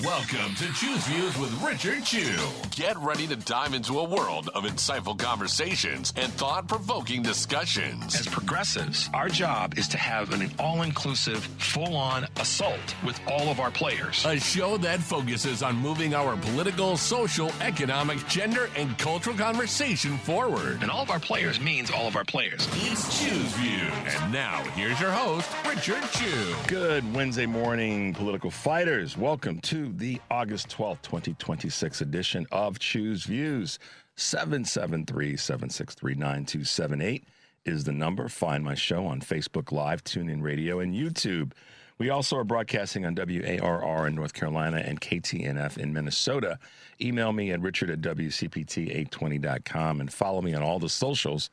Welcome to Choose Views with Richard Chew. Get ready to dive into a world of insightful conversations and thought-provoking discussions. As progressives, our job is to have an all-inclusive, full-on assault with all of our players. A show that focuses on moving our political, social, economic, gender, and cultural conversation forward. And all of our players means all of our players. It's Choose Views. And now, here's your host, Richard Chew. Good Wednesday morning, political fighters. Welcome to the August 12th, 2026 edition of Choose Views. 773-763-9278 is the number. Find my show on Facebook Live, TuneIn Radio, and YouTube. We also are broadcasting on WARR in North Carolina and KTNF in Minnesota. Email me at richard@WCPT820.com and follow me on all the socials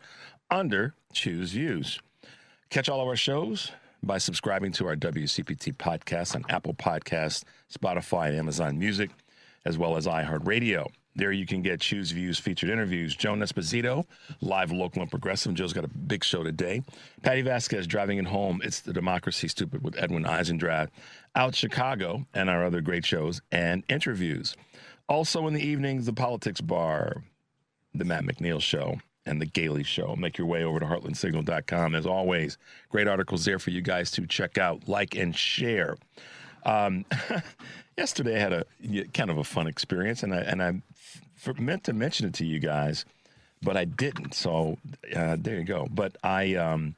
under Choose Views. Catch all of our shows by subscribing to our WCPT podcast on Apple Podcasts, Spotify, and Amazon Music, as well as iHeartRadio. There you can get Choose Views featured interviews. Joan Esposito, live, local, and progressive. Joe's got a big show today. Patty Vasquez, Driving It Home. It's the Democracy Stupid with Edwin Eisendrath. Out Chicago, and our other great shows and interviews. Also in the evenings, the Politics Bar, the Matt McNeil Show, and the Gailey Show. Make your way over to heartlandsignal.com. As always, great articles there for you guys to check out, like, and share. Yesterday I had a kind of a fun experience, and I meant to mention it to you guys, but I didn't. So there you go. But I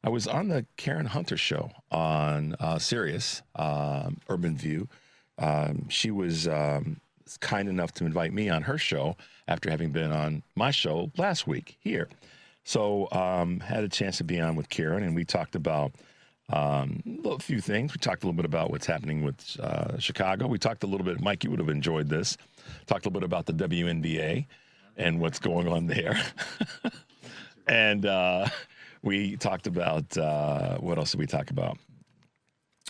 was on the Karen Hunter Show on Sirius, Urban View. She was kind enough to invite me on her show after having been on my show last week here. So had a chance to be on with Karen, and we talked about a few things. We talked a little bit about what's happening with Chicago. We talked a little bit, Mike, you would have enjoyed this. Talked a little bit about the WNBA and what's going on there. And we talked about, what else did we talk about?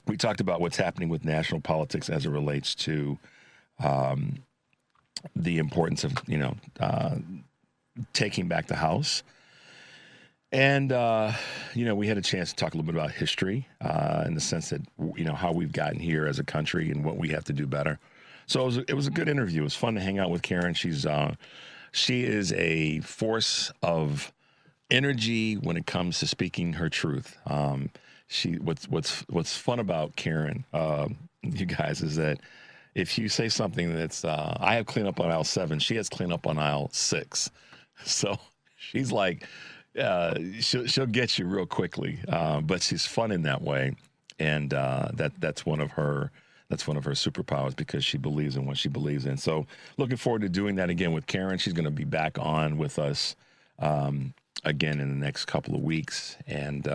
We talked about what's happening with national politics as it relates to the importance of, taking back the House. And, we had a chance to talk a little bit about history in the sense that, how we've gotten here as a country and what we have to do better. So it was a good interview. It was fun to hang out with Karen. She is a force of energy when it comes to speaking her truth. What's fun about Karen, you guys, is that if you say something that's, I have clean up on aisle 7, she has clean up on aisle 6. So she's like, she'll get you real quickly, but she's fun in that way, and that's one of her superpowers because she believes in what she believes in. So looking forward to doing that again with Karen. She's going to be back on with us again in the next couple of weeks, and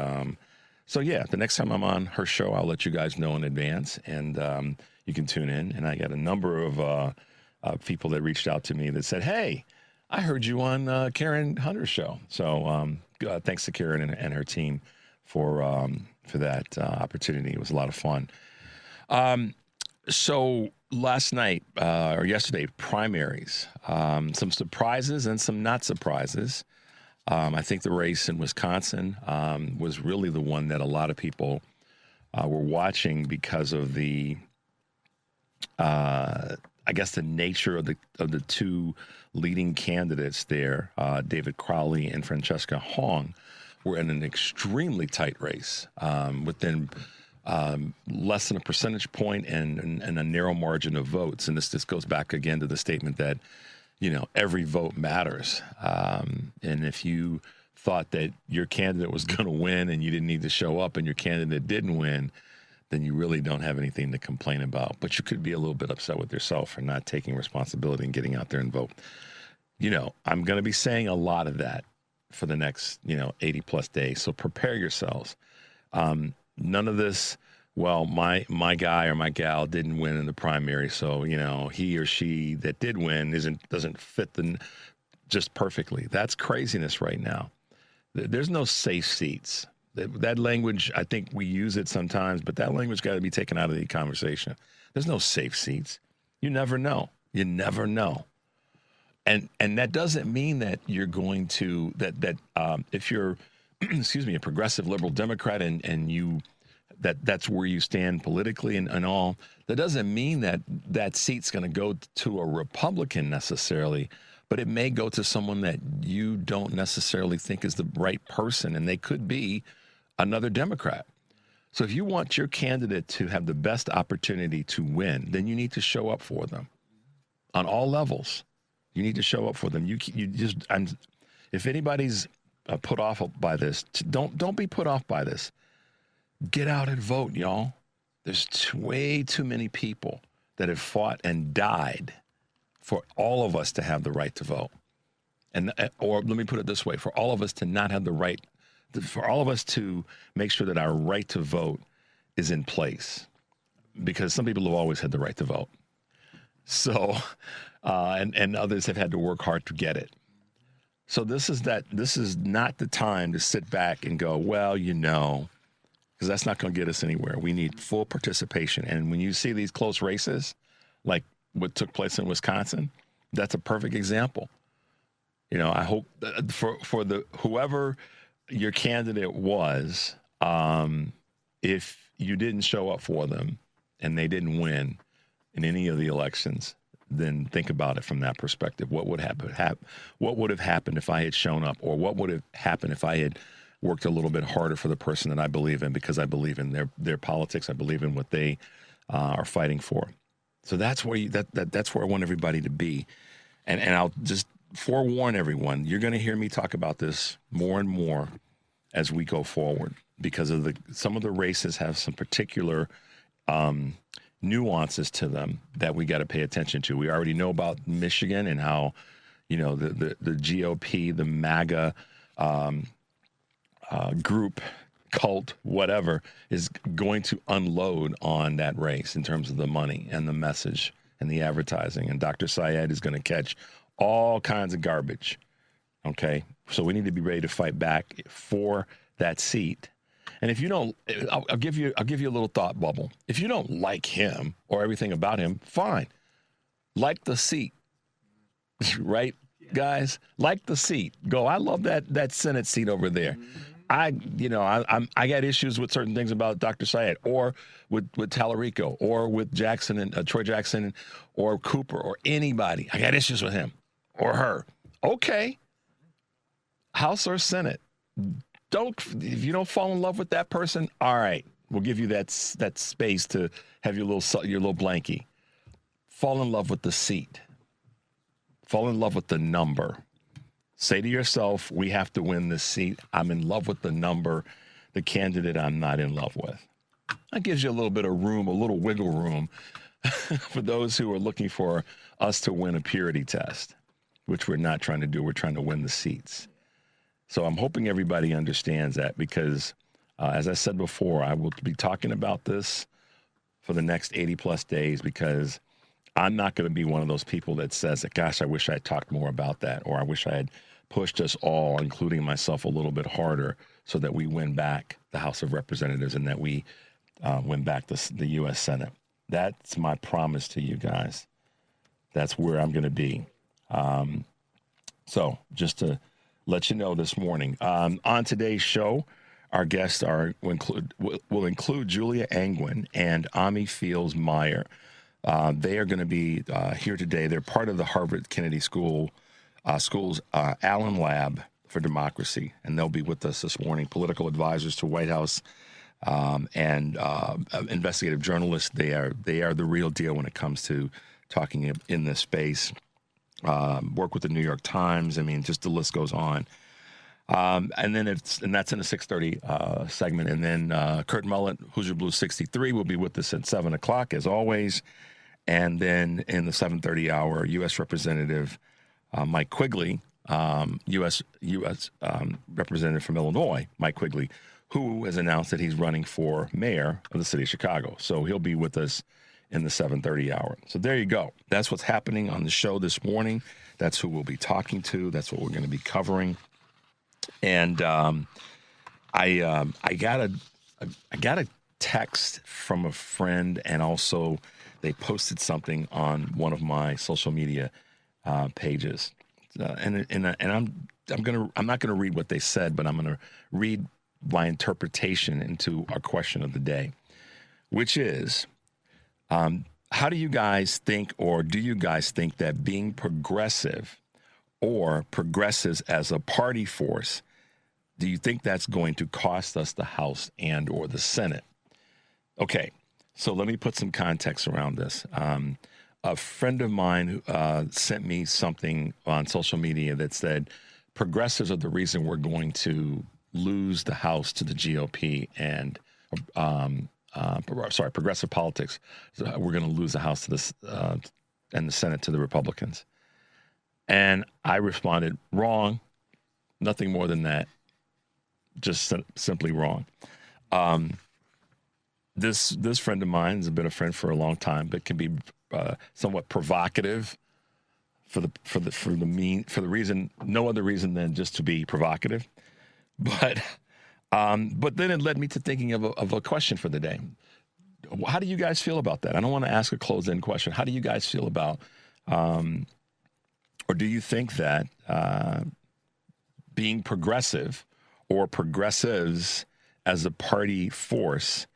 so yeah, the next time I'm on her show, I'll let you guys know in advance, and you can tune in. And I got a number of people that reached out to me that said, "Hey, I heard you on Karen Hunter's show." So thanks to Karen and her team for that opportunity. It was a lot of fun. So last night or yesterday, primaries, some surprises and some not surprises. I think the race in Wisconsin was really the one that a lot of people were watching because of the the nature of the two leading candidates there, David Crowley and Francesca Hong, were in an extremely tight race within less than a percentage point and a narrow margin of votes. And this goes back again to the statement that, every vote matters. And if you thought that your candidate was going to win and you didn't need to show up and your candidate didn't win, then you really don't have anything to complain about. But you could be a little bit upset with yourself for not taking responsibility and getting out there and vote. I'm going to be saying a lot of that for the next, 80 plus days. So prepare yourselves. None of this, well, my guy or my gal didn't win in the primary, so, he or she that did win doesn't fit just perfectly. That's craziness right now. There's no safe seats. That language, I think we use it sometimes, but that language got to be taken out of the conversation. There's no safe seats. You never know. You never know. And that doesn't mean that you're going to, if you're, a progressive liberal Democrat and you that's where you stand politically and all. That doesn't mean that that seat's going to go to a Republican necessarily, but it may go to someone that you don't necessarily think is the right person, and they could be another Democrat. So if you want your candidate to have the best opportunity to win, then you need to show up for them on all levels. You need to show up for them. If anybody's put off by this, don't be put off by this. Get out and vote, y'all. There's way too many people that have fought and died for all of us to have the right to vote. Or let me put it this way, for all of us to not have the right, for all of us to make sure that our right to vote is in place. Because some people have always had the right to vote. So, and others have had to work hard to get it. So this is not the time to sit back and go, well, because that's not going to get us anywhere. We need full participation. And when you see these close races, like what took place in Wisconsin, that's a perfect example. I hope for whoever your candidate was, if you didn't show up for them and they didn't win in any of the elections, then think about it from that perspective. What would what would have happened if I had shown up, or what would have happened if I had worked a little bit harder for the person that I believe in, because I believe in their politics. I believe in what they are fighting for. So that's where that's where I want everybody to be. And I'll just forewarn everyone, you're going to hear me talk about this more and more as we go forward, because of some of the races have some particular nuances to them that we got to pay attention to. We already know about Michigan and how, the GOP, the MAGA group, cult, whatever, is going to unload on that race in terms of the money and the message and the advertising. And Dr. Syed is going to catch all kinds of garbage. Okay. So we need to be ready to fight back for that seat. And if you don't, I'll give you a little thought bubble. If you don't like him or everything about him, fine. Like the seat, right, guys? Like the seat. Go. I love that Senate seat over there. I got issues with certain things about Dr. Syed, or with Tallarico, or with Jackson and Troy Jackson, or Cooper, or anybody. I got issues with him or her. Okay. House or Senate. If you don't fall in love with that person, all right, we'll give you that space to have your little blankie. Fall in love with the seat. Fall in love with the number. Say to yourself, we have to win this seat. I'm in love with the number, the candidate I'm not in love with. That gives you a little bit of room, a little wiggle room for those who are looking for us to win a purity test, which we're not trying to do. We're trying to win the seats. So I'm hoping everybody understands that, because as I said before, I will be talking about this for the next 80 plus days, because I'm not going to be one of those people that says that, gosh, I wish I had talked more about that, or I wish I had pushed us all, including myself, a little bit harder so that we win back the House of Representatives and that we win back the U.S. Senate. That's my promise to you guys. That's where I'm going to be. So just to let you know this morning, on today's show, our guests will include Julia Angwin and Ami Fields Meyer. They are going to be here today. They're part of the Harvard Kennedy School's Allen Lab for Democracy, and they'll be with us this morning. Political advisors to White House and investigative journalists. They are the real deal when it comes to talking in this space. Work with the New York Times. I mean, just the list goes on. And that's in the 6:30 segment. And then Kurt Mullet, Hoosier Blue 63, will be with us at 7 o'clock, as always. And then in the 7:30 hour, U.S. Representative Mike Quigley, U.S. Representative from Illinois, Mike Quigley, who has announced that he's running for mayor of the city of Chicago. So he'll be with us in the 7:30 hour. So there you go. That's what's happening on the show this morning. That's who we'll be talking to. That's what we're going to be covering. And I got a text from a friend, and also they posted something on one of my social media pages. And I'm not going to read what they said, but I'm going to read my interpretation into our question of the day, which is, how do you guys think, or do you guys think that being progressive or progressives as a party force, do you think that's going to cost us the House and or the Senate? Okay, so let me put some context around this. A friend of mine sent me something on social media that said progressives are the reason we're going to lose the House to the GOP and progressive politics. So we're going to lose the House to this and the Senate to the Republicans. And I responded, wrong. Nothing more than that. Just simply wrong. This friend of mine has been a friend for a long time, but can be somewhat provocative for the reason, no other reason than just to be provocative. But then it led me to thinking of a question for the day. How do you guys feel about that? I don't want to ask a closed-end question. How do you guys feel about, or do you think that being progressive or progressives as a party force,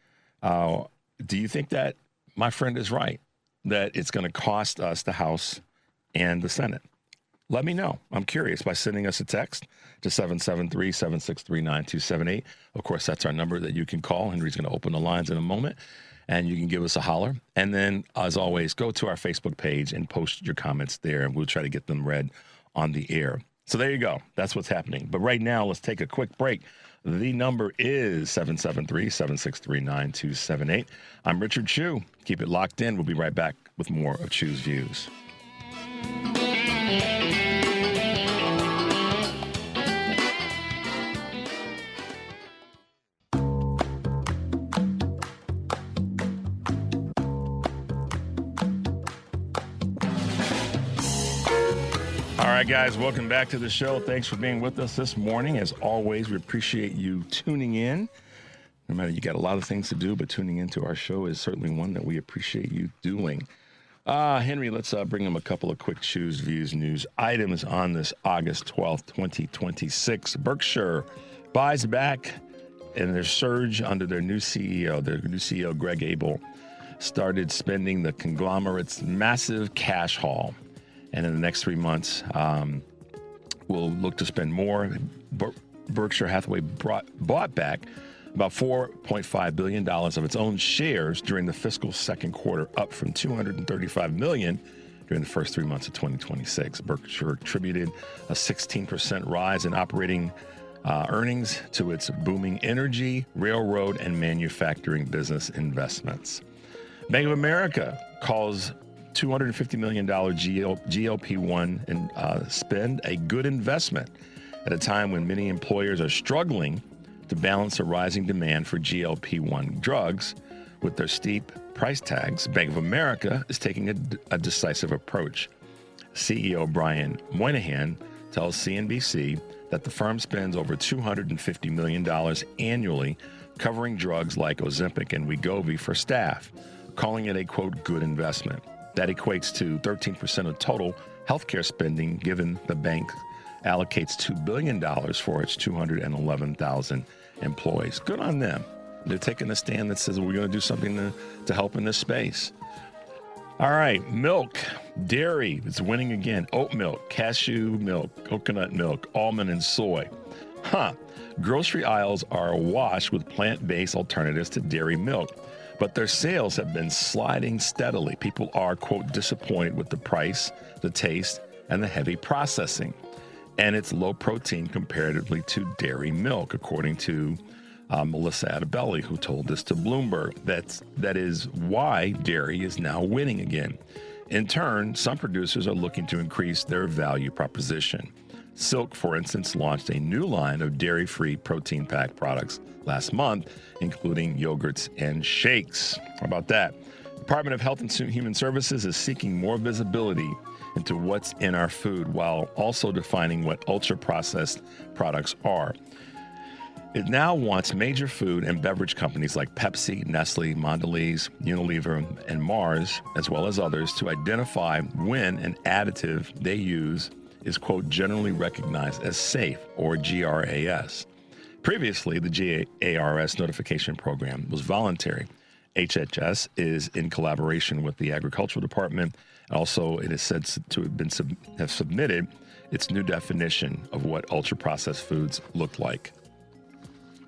do you think that my friend is right, that it's going to cost us the House and the Senate? Let me know. I'm curious by sending us a text to 773-763-9278. Of course, that's our number that you can call. Henry's going to open the lines in a moment, and you can give us a holler. And then, as always, go to our Facebook page and post your comments there, and we'll try to get them read on the air. So there you go. That's what's happening. But right now, let's take a quick break. The number is 773-763-9278. I'm Richard Chew. Keep it locked in. We'll be right back with more of Chew's Views. All right, guys, welcome back to the show. Thanks for being with us this morning. As always, we appreciate you tuning in. No matter, you got a lot of things to do, but tuning into our show is certainly one that we appreciate you doing. Henry, let's bring him a couple of quick Chew's Views news items on this August 12th, 2026. Berkshire buys back, and their surge under their new CEO, Greg Abel, started spending the conglomerate's massive cash haul. And in the next 3 months, we'll look to spend more. Berkshire Hathaway bought back about $4.5 billion of its own shares during the fiscal second quarter, up from $235 million during the first 3 months of 2026. Berkshire attributed a 16% rise in operating earnings to its booming energy, railroad, and manufacturing business investments. Bank of America calls $250 million GLP-1 spend a good investment at a time when many employers are struggling to balance a rising demand for GLP-1 drugs with their steep price tags. Bank of America is taking a decisive approach. CEO Brian Moynihan tells CNBC that the firm spends over $250 million annually covering drugs like Ozempic and Wegovy for staff, calling it a, quote, good investment. That equates to 13% of total healthcare spending, given the bank allocates $2 billion for its 211,000 employees. Good on them. They're taking a stand that says we're going to do something to help in this space. All right, milk, dairy is winning again. Oat milk, cashew milk, coconut milk, almond and soy. Grocery aisles are awash with plant-based alternatives to dairy milk, but their sales have been sliding steadily. People are, quote, disappointed with the price, the taste, and the heavy processing. And it's low protein comparatively to dairy milk, according to Melissa Adebelli, who told this to Bloomberg. That is why dairy is now winning again. In turn, some producers are looking to increase their value proposition. Silk, for instance, launched a new line of dairy-free protein-packed products last month, including yogurts and shakes. How about that? Department of Health and Human Services is seeking more visibility into what's in our food while also defining what ultra-processed products are. It now wants major food and beverage companies like Pepsi, Nestle, Mondelez, Unilever, and Mars, as well as others, to identify when an additive they use is, quote, generally recognized as safe, or GRAS. Previously, the GARS notification program was voluntary. HHS is in collaboration with the Agricultural Department. Also, it is said to have submitted its new definition of what ultra-processed foods look like.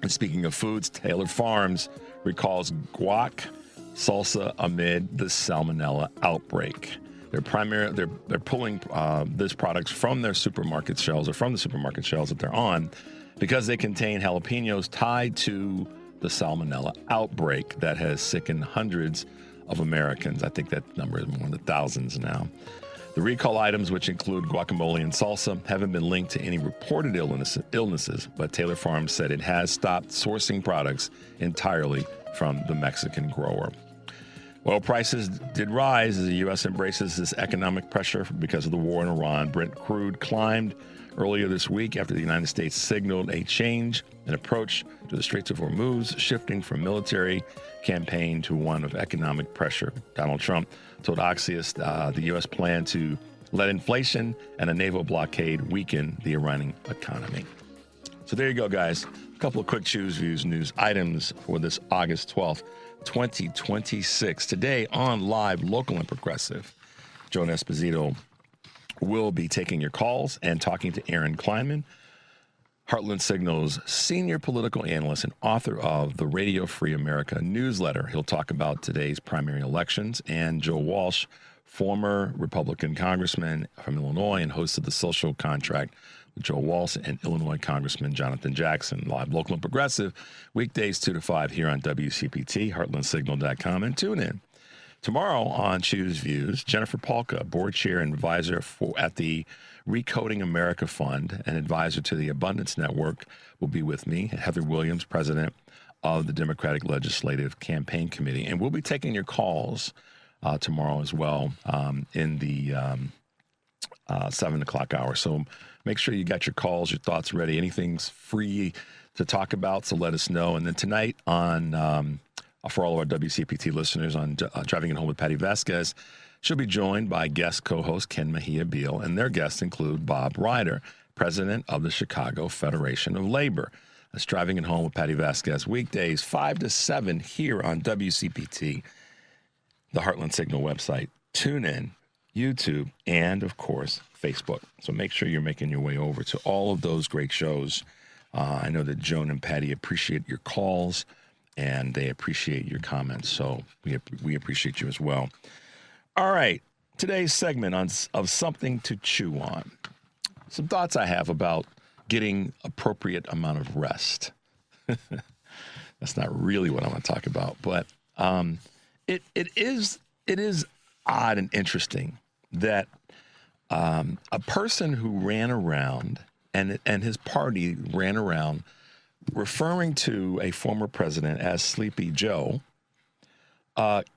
And speaking of foods, Taylor Farms recalls guac salsa amid the salmonella outbreak. They're pulling these products from their supermarket shelves, or from the supermarket shelves that they're on, because they contain jalapenos tied to the salmonella outbreak that has sickened hundreds of Americans. I think that number is more in the thousands now. The recall items, which include guacamole and salsa, haven't been linked to any reported illnesses, but Taylor Farms said it has stopped sourcing products entirely from the Mexican grower. Oil prices did rise as the U.S. embraces this economic pressure because of the war in Iran. Brent crude climbed earlier this week after the United States signaled a change in approach to the Straits of Hormuz, shifting from military campaign to one of economic pressure. Donald Trump told Axios the U.S. planned to let inflation and a naval blockade weaken the Iranian economy. So there you go, guys. A couple of quick Choose Views news items for this August 12th, 2026. Today on Live, Local and Progressive, Joan Esposito will be taking your calls and talking to Aaron Kleinman, Heartland Signal's senior political analyst and author of the Radio Free America newsletter. He'll talk about today's primary elections. And Joe Walsh, former Republican congressman from Illinois and host of The Social Contract with Joe Walsh and Illinois Congressman Jonathan Jackson. Live, Local, and Progressive, weekdays 2 to 5 here on WCPT, heartlandsignal.com, and tune in. Tomorrow on Choose Views, Jennifer Palka, board chair and advisor at the Recoding America Fund and advisor to the Abundance Network, will be with me. Heather Williams, president of the Democratic Legislative Campaign Committee. And we'll be taking your calls tomorrow as well in the 7 o'clock hour. So make sure you got your calls, your thoughts ready. Anything's free to talk about, so let us know. And then tonight on for all of our WCPT listeners on Driving It Home with Patty Vasquez, she'll be joined by guest co-host Ken Mejia Beal, and their guests include Bob Ryder, president of the Chicago Federation of Labor. That's Driving It Home with Patty Vasquez, weekdays 5 to 7 here on WCPT, the Heartland Signal website, TuneIn, YouTube, and, of course, Facebook. So make sure you're making your way over to all of those great shows. I know that Joan and Patty appreciate your calls, and they appreciate your comments. So we appreciate you as well. All right, today's segment of Something to Chew On. Some thoughts I have about getting appropriate amount of rest. That's not really what I want to talk about, but it is odd and interesting that a person who ran around and his party ran around referring to a former president as Sleepy Joe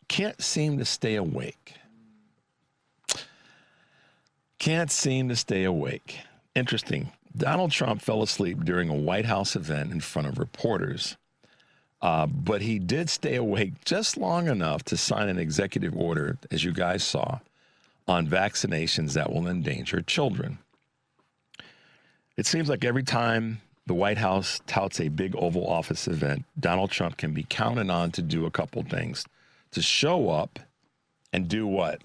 can't seem to stay awake. Can't seem to stay awake. Interesting. Donald Trump fell asleep during a White House event in front of reporters, but he did stay awake just long enough to sign an executive order, as you guys saw, on vaccinations that will endanger children. It seems like every time the White House touts a big Oval Office event, Donald Trump can be counted on to do a couple things. To show up and do what?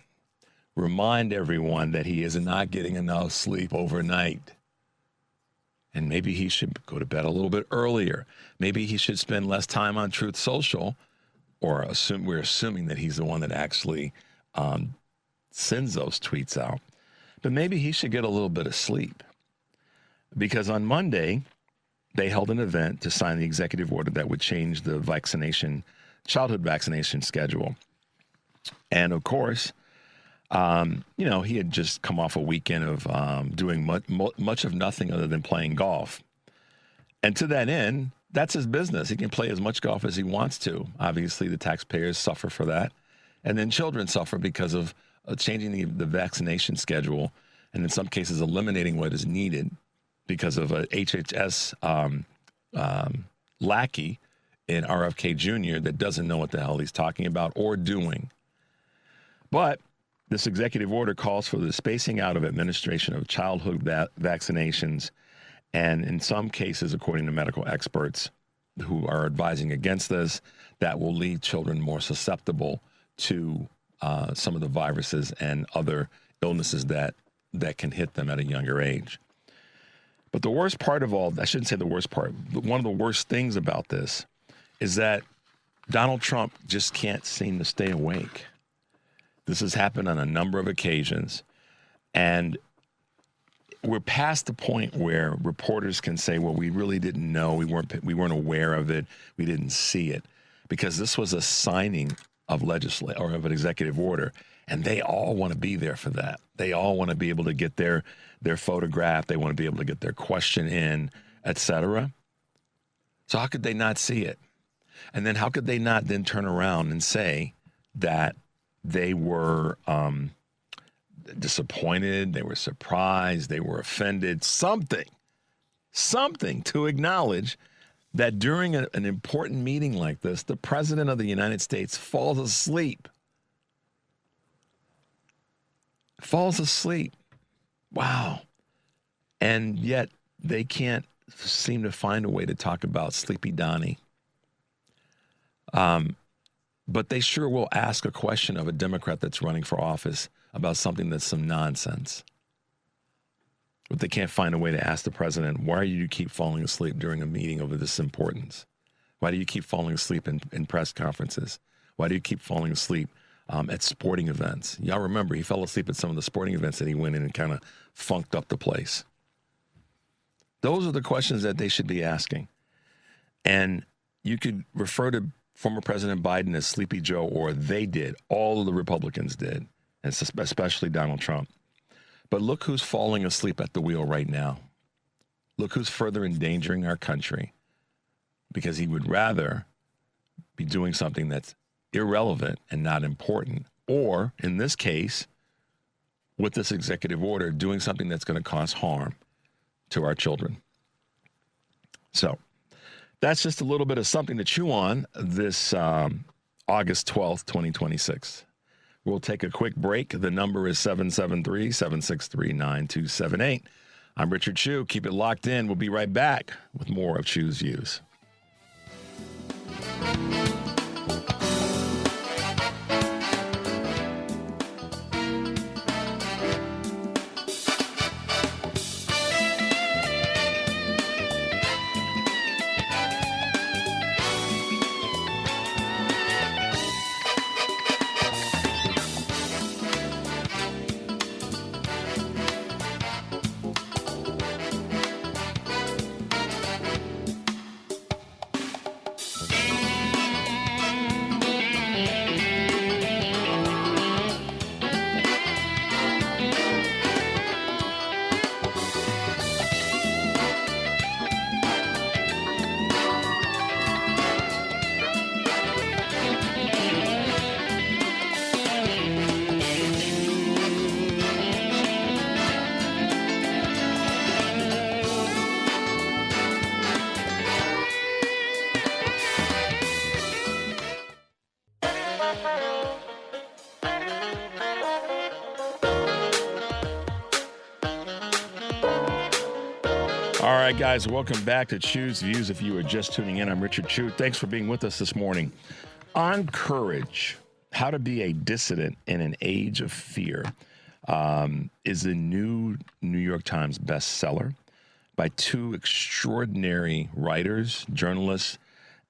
Remind everyone that he is not getting enough sleep overnight. And maybe he should go to bed a little bit earlier. Maybe he should spend less time on Truth Social, or we're assuming that he's the one that actually sends those tweets out. But maybe he should get a little bit of sleep. Because on Monday, they held an event to sign the executive order that would change the childhood vaccination schedule. And of course, he had just come off a weekend of doing much of nothing other than playing golf. And to that end, that's his business. He can play as much golf as he wants to. Obviously, the taxpayers suffer for that. And then children suffer because of changing the vaccination schedule, and in some cases eliminating what is needed because of a HHS lackey in RFK Jr. that doesn't know what the hell he's talking about or doing. But this executive order calls for the spacing out of administration of childhood vaccinations And in some cases, according to medical experts who are advising against this, that will leave children more susceptible to some of the viruses and other illnesses that can hit them at a younger age. But the worst part of all, I shouldn't say the worst part, but one of the worst things about this is that Donald Trump just can't seem to stay awake. This has happened on a number of occasions, and we're past the point where reporters can say, well, we really didn't know, we weren't aware of it, we didn't see it, because this was a signing of of an executive order, and they all want to be there for that. They all want to be able to get their photograph, they want to be able to get their question in, etc. So how could they not see it? And then how could they not then turn around and say that they were disappointed, they were surprised, they were offended, something to acknowledge that during an important meeting like this, the President of the United States falls asleep. Wow. And yet they can't seem to find a way to talk about Sleepy Donnie. But they sure will ask a question of a Democrat that's running for office about something that's some nonsense. But they can't find a way to ask the president, why do you keep falling asleep during a meeting of this importance? Why do you keep falling asleep in press conferences? Why do you keep falling asleep at sporting events? Y'all remember he fell asleep at some of the sporting events that he went in and kind of funked up the place. Those are the questions that they should be asking. And you could refer to former President Biden as Sleepy Joe, or they did. All of the Republicans did, and especially Donald Trump. But look who's falling asleep at the wheel right now. Look who's further endangering our country, because he would rather be doing something that's irrelevant and not important, or in this case, with this executive order, doing something that's going to cause harm to our children. So that's just a little bit of something to chew on this August 12th, 2026. We'll take a quick break. The number is 773-763-9278. I'm Richard Chew. Keep it locked in. We'll be right back with more of Chew's Views. All right, guys, welcome back to Chew's Views. If you are just tuning in, I'm Richard Chew. Thanks for being with us this morning. On Courage, How to Be a Dissident in an Age of Fear is a new New York Times bestseller by two extraordinary writers, journalists,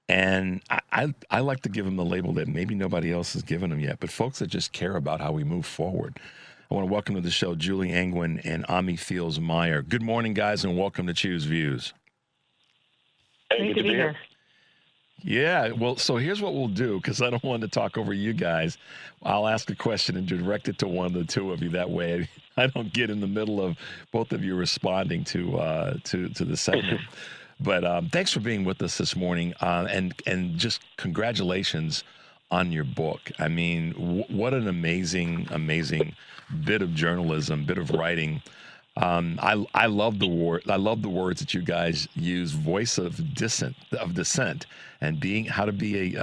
and I like to give them the label that maybe nobody else has given them yet, but folks that just care about how we move forward. I want to welcome to the show Julie Angwin and Ami Fields Meyer. Good morning, guys, and welcome to Chew's Views. Hey, good to be here. Yeah, well, so here's what we'll do, because I don't want to talk over you guys. I'll ask a question and direct it to one of the two of you. That way I don't get in the middle of both of you responding to the segment. But thanks for being with us this morning, and just congratulations on your book. I mean, what an amazing bit of journalism, bit of writing. I love the words that you guys use: voice of dissent, and how to be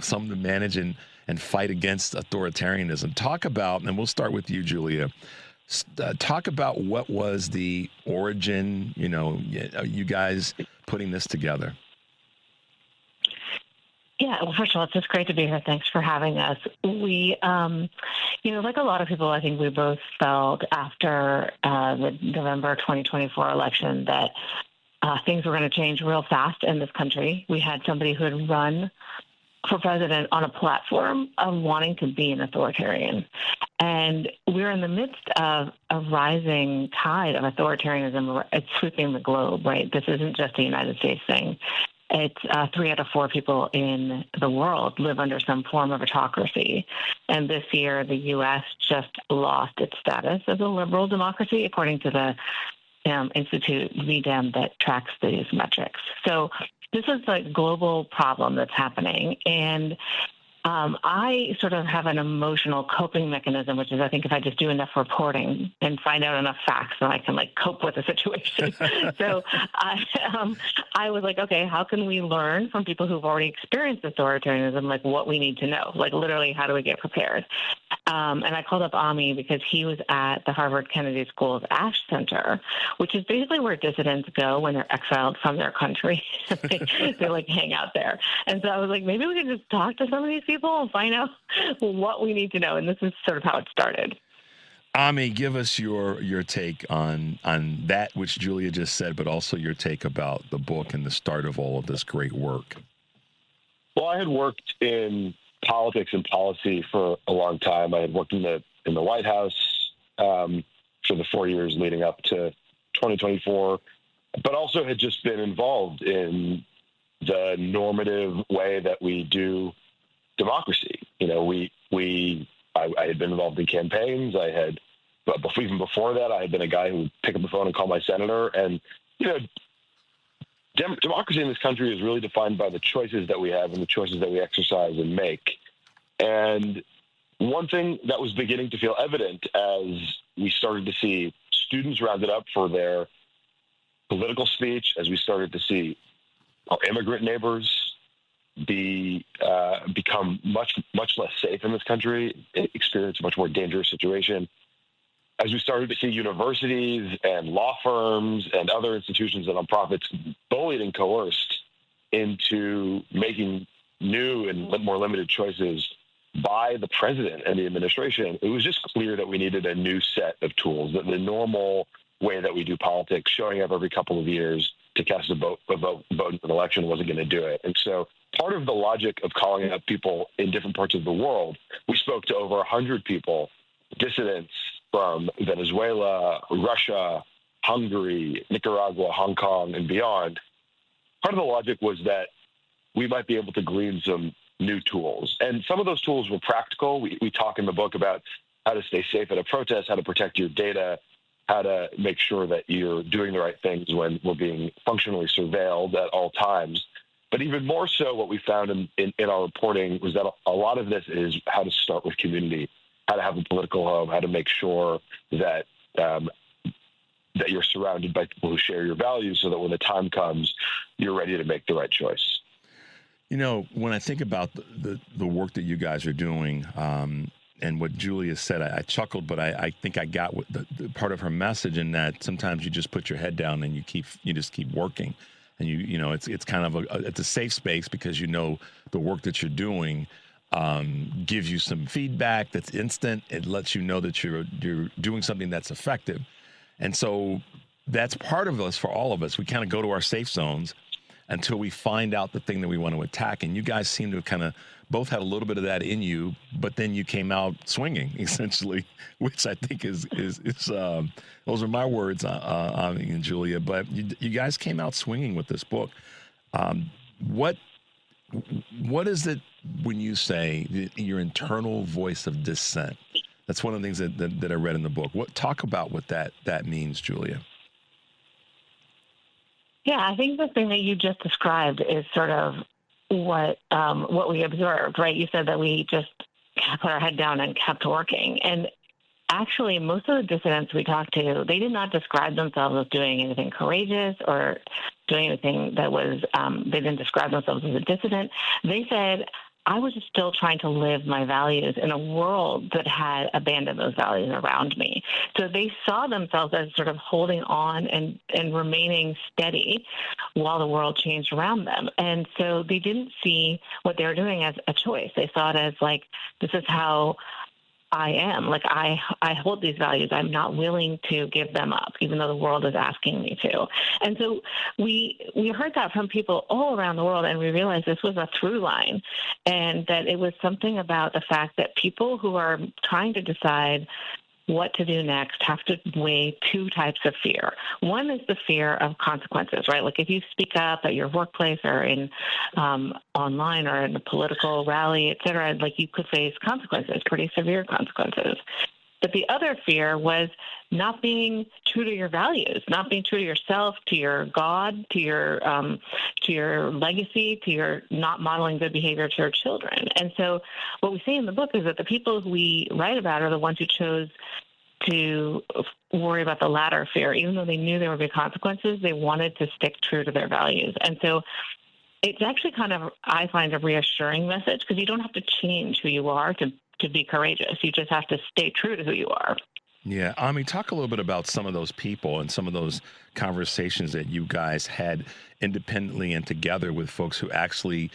someone to manage and fight against authoritarianism. Talk about, and we'll start with you, Julia. Talk about what was the origin, you guys putting this together. Yeah, well, first of all, it's just great to be here. Thanks for having us. We, like a lot of people, I think we both felt after the November 2024 election that things were going to change real fast in this country. We had somebody who had run for president on a platform of wanting to be an authoritarian. And we're in the midst of a rising tide of authoritarianism. It's sweeping the globe, right? This isn't just a United States thing. It's 3 out of 4 people in the world live under some form of autocracy. And this year, the U.S. just lost its status as a liberal democracy, according to the Institute VDEM that tracks these metrics. So this is a global problem that's happening. And I sort of have an emotional coping mechanism, which is I think if I just do enough reporting and find out enough facts, then I can cope with the situation. So I was like, okay, how can we learn from people who've already experienced authoritarianism, what we need to know, literally how do we get prepared? And I called up Ami because he was at the Harvard Kennedy School's Ash Center, which is basically where dissidents go when they're exiled from their country. they hang out there. And so I was like, maybe we could just talk to some of these people and find out what we need to know. And this is sort of how it started. Ami, give us your take on that which Julia just said, but also your take about the book and the start of all of this great work. Well, I had worked in politics and policy for a long time. I had worked in the White House for the 4 years leading up to 2024, but also had just been involved in the normative way that we do democracy. I had been involved in campaigns. But even before that, I had been a guy who would pick up the phone and call my senator. And, democracy in this country is really defined by the choices that we have and the choices that we exercise and make. And one thing that was beginning to feel evident as we started to see students rounded up for their political speech, as we started to see our immigrant neighbors become much less safe in this country, experience a much more dangerous situation, as we started to see universities and law firms and other institutions and nonprofits bullied and coerced into making new and more limited choices by the president and the administration, it was just clear that we needed a new set of tools, that the normal way that we do politics, showing up every couple of years to cast a vote in an election, wasn't going to do it. And so part of the logic of calling up people in different parts of the world, we spoke to over 100 people, dissidents from Venezuela, Russia, Hungary, Nicaragua, Hong Kong, and beyond. Part of the logic was that we might be able to glean some new tools. And some of those tools were practical. We talk in the book about how to stay safe at a protest, how to protect your data, how to make sure that you're doing the right things when we're being functionally surveilled at all times. But even more so, what we found in our reporting was that a lot of this is how to start with community, how to have a political home, how to make sure that that you're surrounded by people who share your values so that when the time comes, you're ready to make the right choice. When I think about the work that you guys are doing and what Julia said, I chuckled, but I think I got what the part of her message in that sometimes you just put your head down and you just keep working. And it's kind of it's a safe space because the work that you're doing gives you some feedback that's instant. It lets you know that you're doing something that's effective. And so that's part of us, for all of us. We kind of go to our safe zones until we find out the thing that we want to attack. And you guys seem to have kind of both had a little bit of that in you, but then you came out swinging, essentially, which I think is those are my words, Ami and Julia. But you guys came out swinging with this book. What is it when you say your internal voice of dissent? That's one of the things that I read in the book. Talk about what that means, Julia. Yeah, I think the thing that you just described is sort of what we observed, right? You said that we just put our head down and kept working. And actually, most of the dissidents we talked to, they did not describe themselves as doing anything courageous or doing anything that was, they didn't describe themselves as a dissident. They said, I was still trying to live my values in a world that had abandoned those values around me. So they saw themselves as sort of holding on and remaining steady while the world changed around them. And so they didn't see what they were doing as a choice. They saw it as like, this is how I am. Like, I hold these values. I'm not willing to give them up, even though the world is asking me to. And so we heard that from people all around the world, and we realized this was a through line, and that it was something about the fact that people who are trying to decide what to do next have to weigh two types of fear. One is the fear of consequences, right? Like if you speak up at your workplace or in online or in a political rally, et cetera, like you could face consequences, pretty severe consequences. But the other fear was not being true to your values, not being true to yourself, to your God, to your legacy, to your not modeling good behavior to your children. And so what we say in the book is that the people who we write about are the ones who chose to worry about the latter fear. Even though they knew there would be consequences, they wanted to stick true to their values. And so it's actually kind of, I find, a reassuring message, because you don't have to change who you are to be courageous. You just have to stay true to who you are. Yeah. Ami, talk a little bit about some of those people and some of those conversations that you guys had independently and together with folks who actually,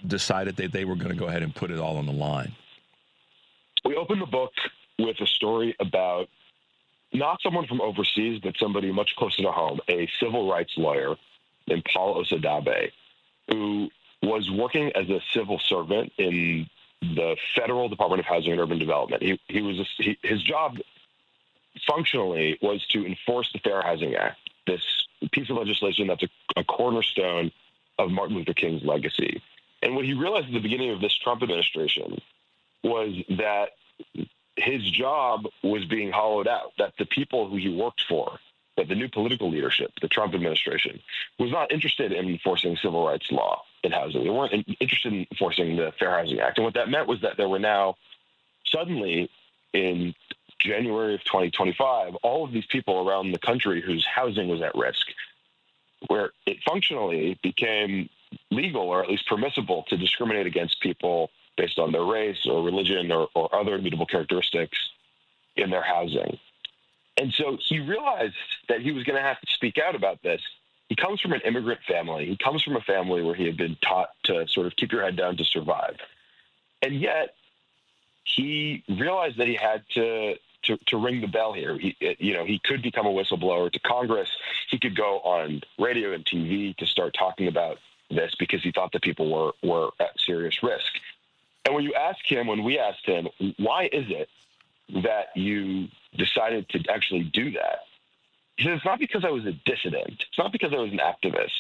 decided that they were going to go ahead and put it all on the line. We open the book with a story about not someone from overseas, but somebody much closer to home, a civil rights lawyer named Paul Osadebe, who was working as a civil servant in the Federal Department of Housing and Urban Development. His job functionally was to enforce the Fair Housing Act, this piece of legislation that's a cornerstone of Martin Luther King's legacy. And what he realized at the beginning of this Trump administration was that his job was being hollowed out, that the people who he worked for, that the new political leadership, the Trump administration, was not interested in enforcing civil rights law in housing. They weren't interested in enforcing the Fair Housing Act. And what that meant was that there were now, suddenly, in January of 2025, all of these people around the country whose housing was at risk, where it functionally became legal, or at least permissible, to discriminate against people based on their race or religion or other immutable characteristics in their housing. And so he realized that he was going to have to speak out about this. He comes from an immigrant family. He comes from a family where he had been taught to sort of keep your head down to survive. And yet he realized that he had to ring the bell here. He could become a whistleblower to Congress. He could go on radio and TV to start talking about this, because he thought that people were at serious risk. And when we asked him, why is it that you decided to actually do that? He said, it's not because I was a dissident. It's not because I was an activist.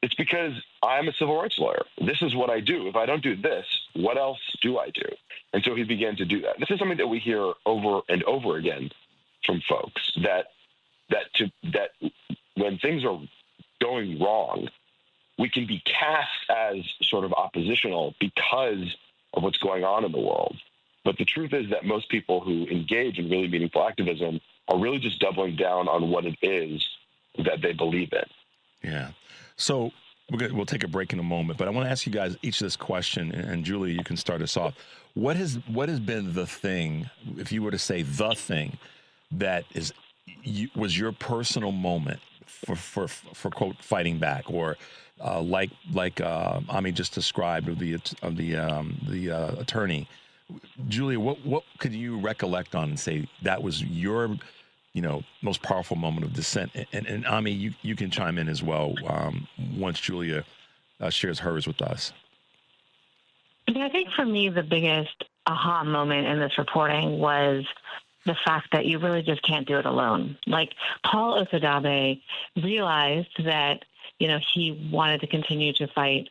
It's because I'm a civil rights lawyer. This is what I do. If I don't do this, what else do I do? And so he began to do that. This is something that we hear over and over again from folks, that when things are going wrong, we can be cast as sort of oppositional because of what's going on in the world. But the truth is that most people who engage in really meaningful activism are really just doubling down on what it is that they believe in. Yeah. So we'll take a break in a moment, but I want to ask you guys each this question, and Julia, you can start us off. What has been the thing, if you were to say the thing, that was your personal moment for quote fighting back, or like Ami just described of the attorney? Julia, what could you recollect on and say that was your most powerful moment of dissent? And Ami, you can chime in as well once Julia shares hers with us. I think for me, the biggest aha moment in this reporting was the fact that you really just can't do it alone. Like, Paul Osadebe realized that, he wanted to continue to fight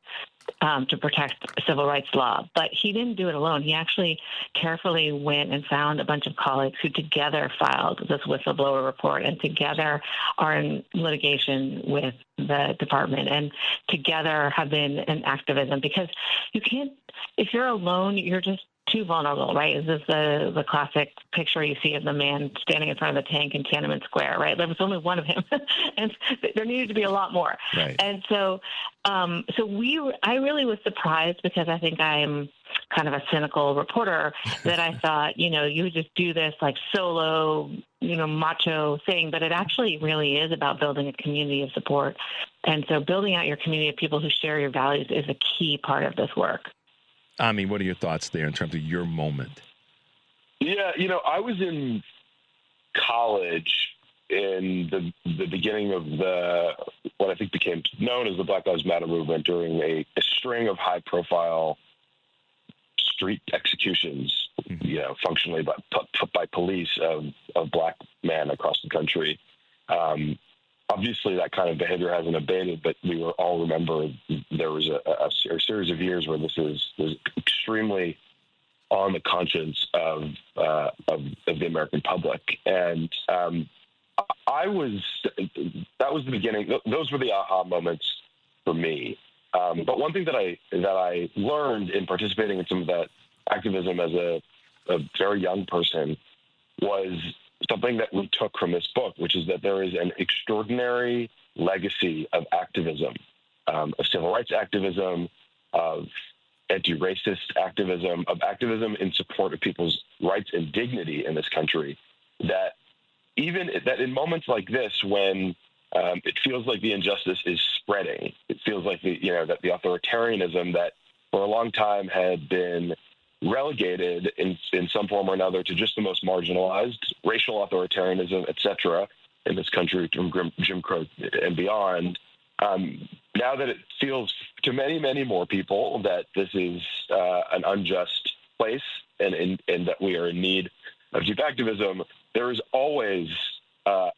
to protect civil rights law, but he didn't do it alone. He actually carefully went and found a bunch of colleagues who together filed this whistleblower report, and together are in litigation with the department, and together have been in activism. Because you can't, if you're alone, you're just too vulnerable, right? Is this the classic picture you see of the man standing in front of the tank in Tiananmen Square, right? There was only one of him, and there needed to be a lot more. Right. And so, I really was surprised, because I think I'm kind of a cynical reporter, that I thought, you would just do this like solo, macho thing, but it actually really is about building a community of support. And so building out your community of people who share your values is a key part of this work. Ami, what are your thoughts there in terms of your moment? Yeah, I was in college in the beginning of what I think became known as the Black Lives Matter movement, during a string of high-profile street executions, functionally by police of black men across the country. Obviously, that kind of behavior hasn't abated, but we all remember there was a series of years where this was extremely on the conscience of the American public, and that was the beginning. Those were the aha moments for me. But one thing that I learned in participating in some of that activism as a very young person was something that we took from this book, which is that there is an extraordinary legacy of activism, of civil rights activism, of anti-racist activism, of activism in support of people's rights and dignity in this country, that in moments like this, when it feels like the injustice is spreading, it feels like that the authoritarianism that for a long time had been relegated in some form or another to just the most marginalized, racial authoritarianism, et cetera, in this country, from Jim Crow and beyond. Now that it feels to many, many more people that this is an unjust place and that we are in need of deep activism, there is always a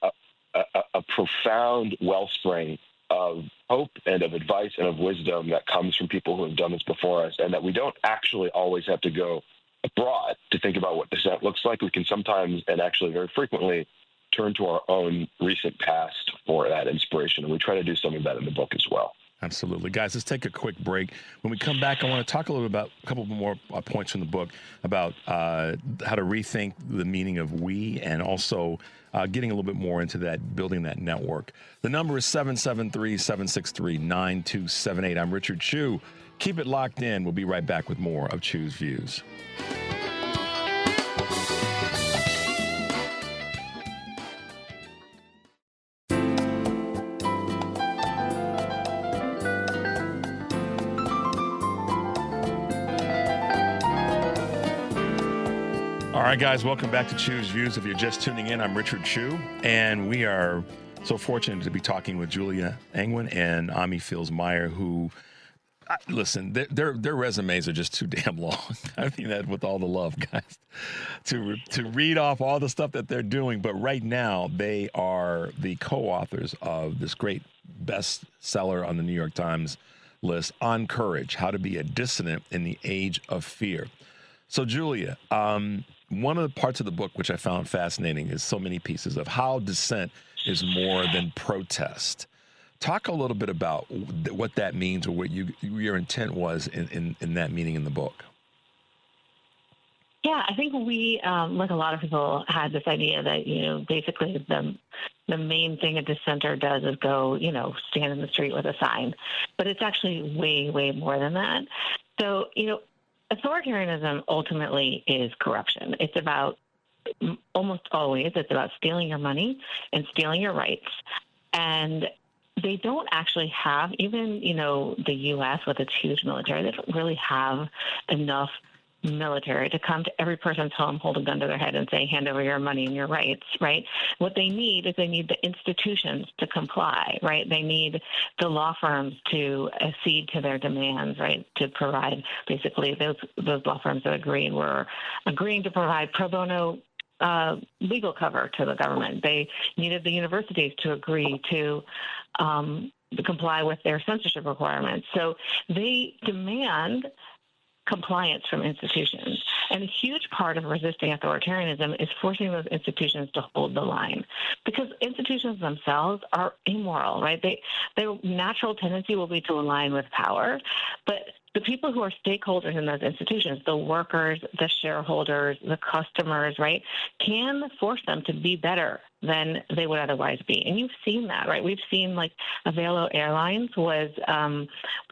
profound wellspring of hope and of advice and of wisdom that comes from people who have done this before us, and that we don't actually always have to go abroad to think about what dissent looks like. We can sometimes, and actually very frequently, turn to our own recent past for that inspiration, and we try to do some of that in the book as well. Absolutely. Guys, let's take a quick break. When we come back, I want to talk a little about a couple more points from the book about how to rethink the meaning of we, and also getting a little bit more into that, building that network. The number is 773-763-9278. I'm Richard Chu. Keep it locked in. We'll be right back with more of Chu's Views. All right, guys, welcome back to Chu's Views. If you're just tuning in, I'm Richard Chu, and we are so fortunate to be talking with Julia Angwin and Ami Fields-Meyer, who, listen, their resumes are just too damn long. I mean that with all the love, guys, to read off all the stuff that they're doing. But right now, they are the co-authors of this great bestseller on the New York Times list, On Courage, How to Be a Dissident in the Age of Fear. So, Julia, one of the parts of the book which I found fascinating is so many pieces of how dissent is more than protest. Talk a little bit about what that means, or what your intent was in that meaning in the book. Yeah, I think we, like a lot of people, had this idea that, basically the main thing a dissenter does is go, stand in the street with a sign. But it's actually way, way more than that. So, authoritarianism ultimately is corruption. It's about, almost always, it's about stealing your money and stealing your rights. And they don't actually have, even, the U.S. with its huge military, they don't really have enough military to come to every person's home, hold a gun to their head and say, hand over your money and your rights, right? What they need is they need the institutions to comply, right? They need the law firms to accede to their demands, right? To provide, basically, those law firms that were agreeing to provide pro bono legal cover to the government. They needed the universities to agree to comply with their censorship requirements. So they demand compliance from institutions. And a huge part of resisting authoritarianism is forcing those institutions to hold the line, because institutions themselves are immoral, right? Their natural tendency will be to align with power, but the people who are stakeholders in those institutions, the workers, the shareholders, the customers, right, can force them to be better than they would otherwise be. And you've seen that, right? We've seen like Avelo Airlines was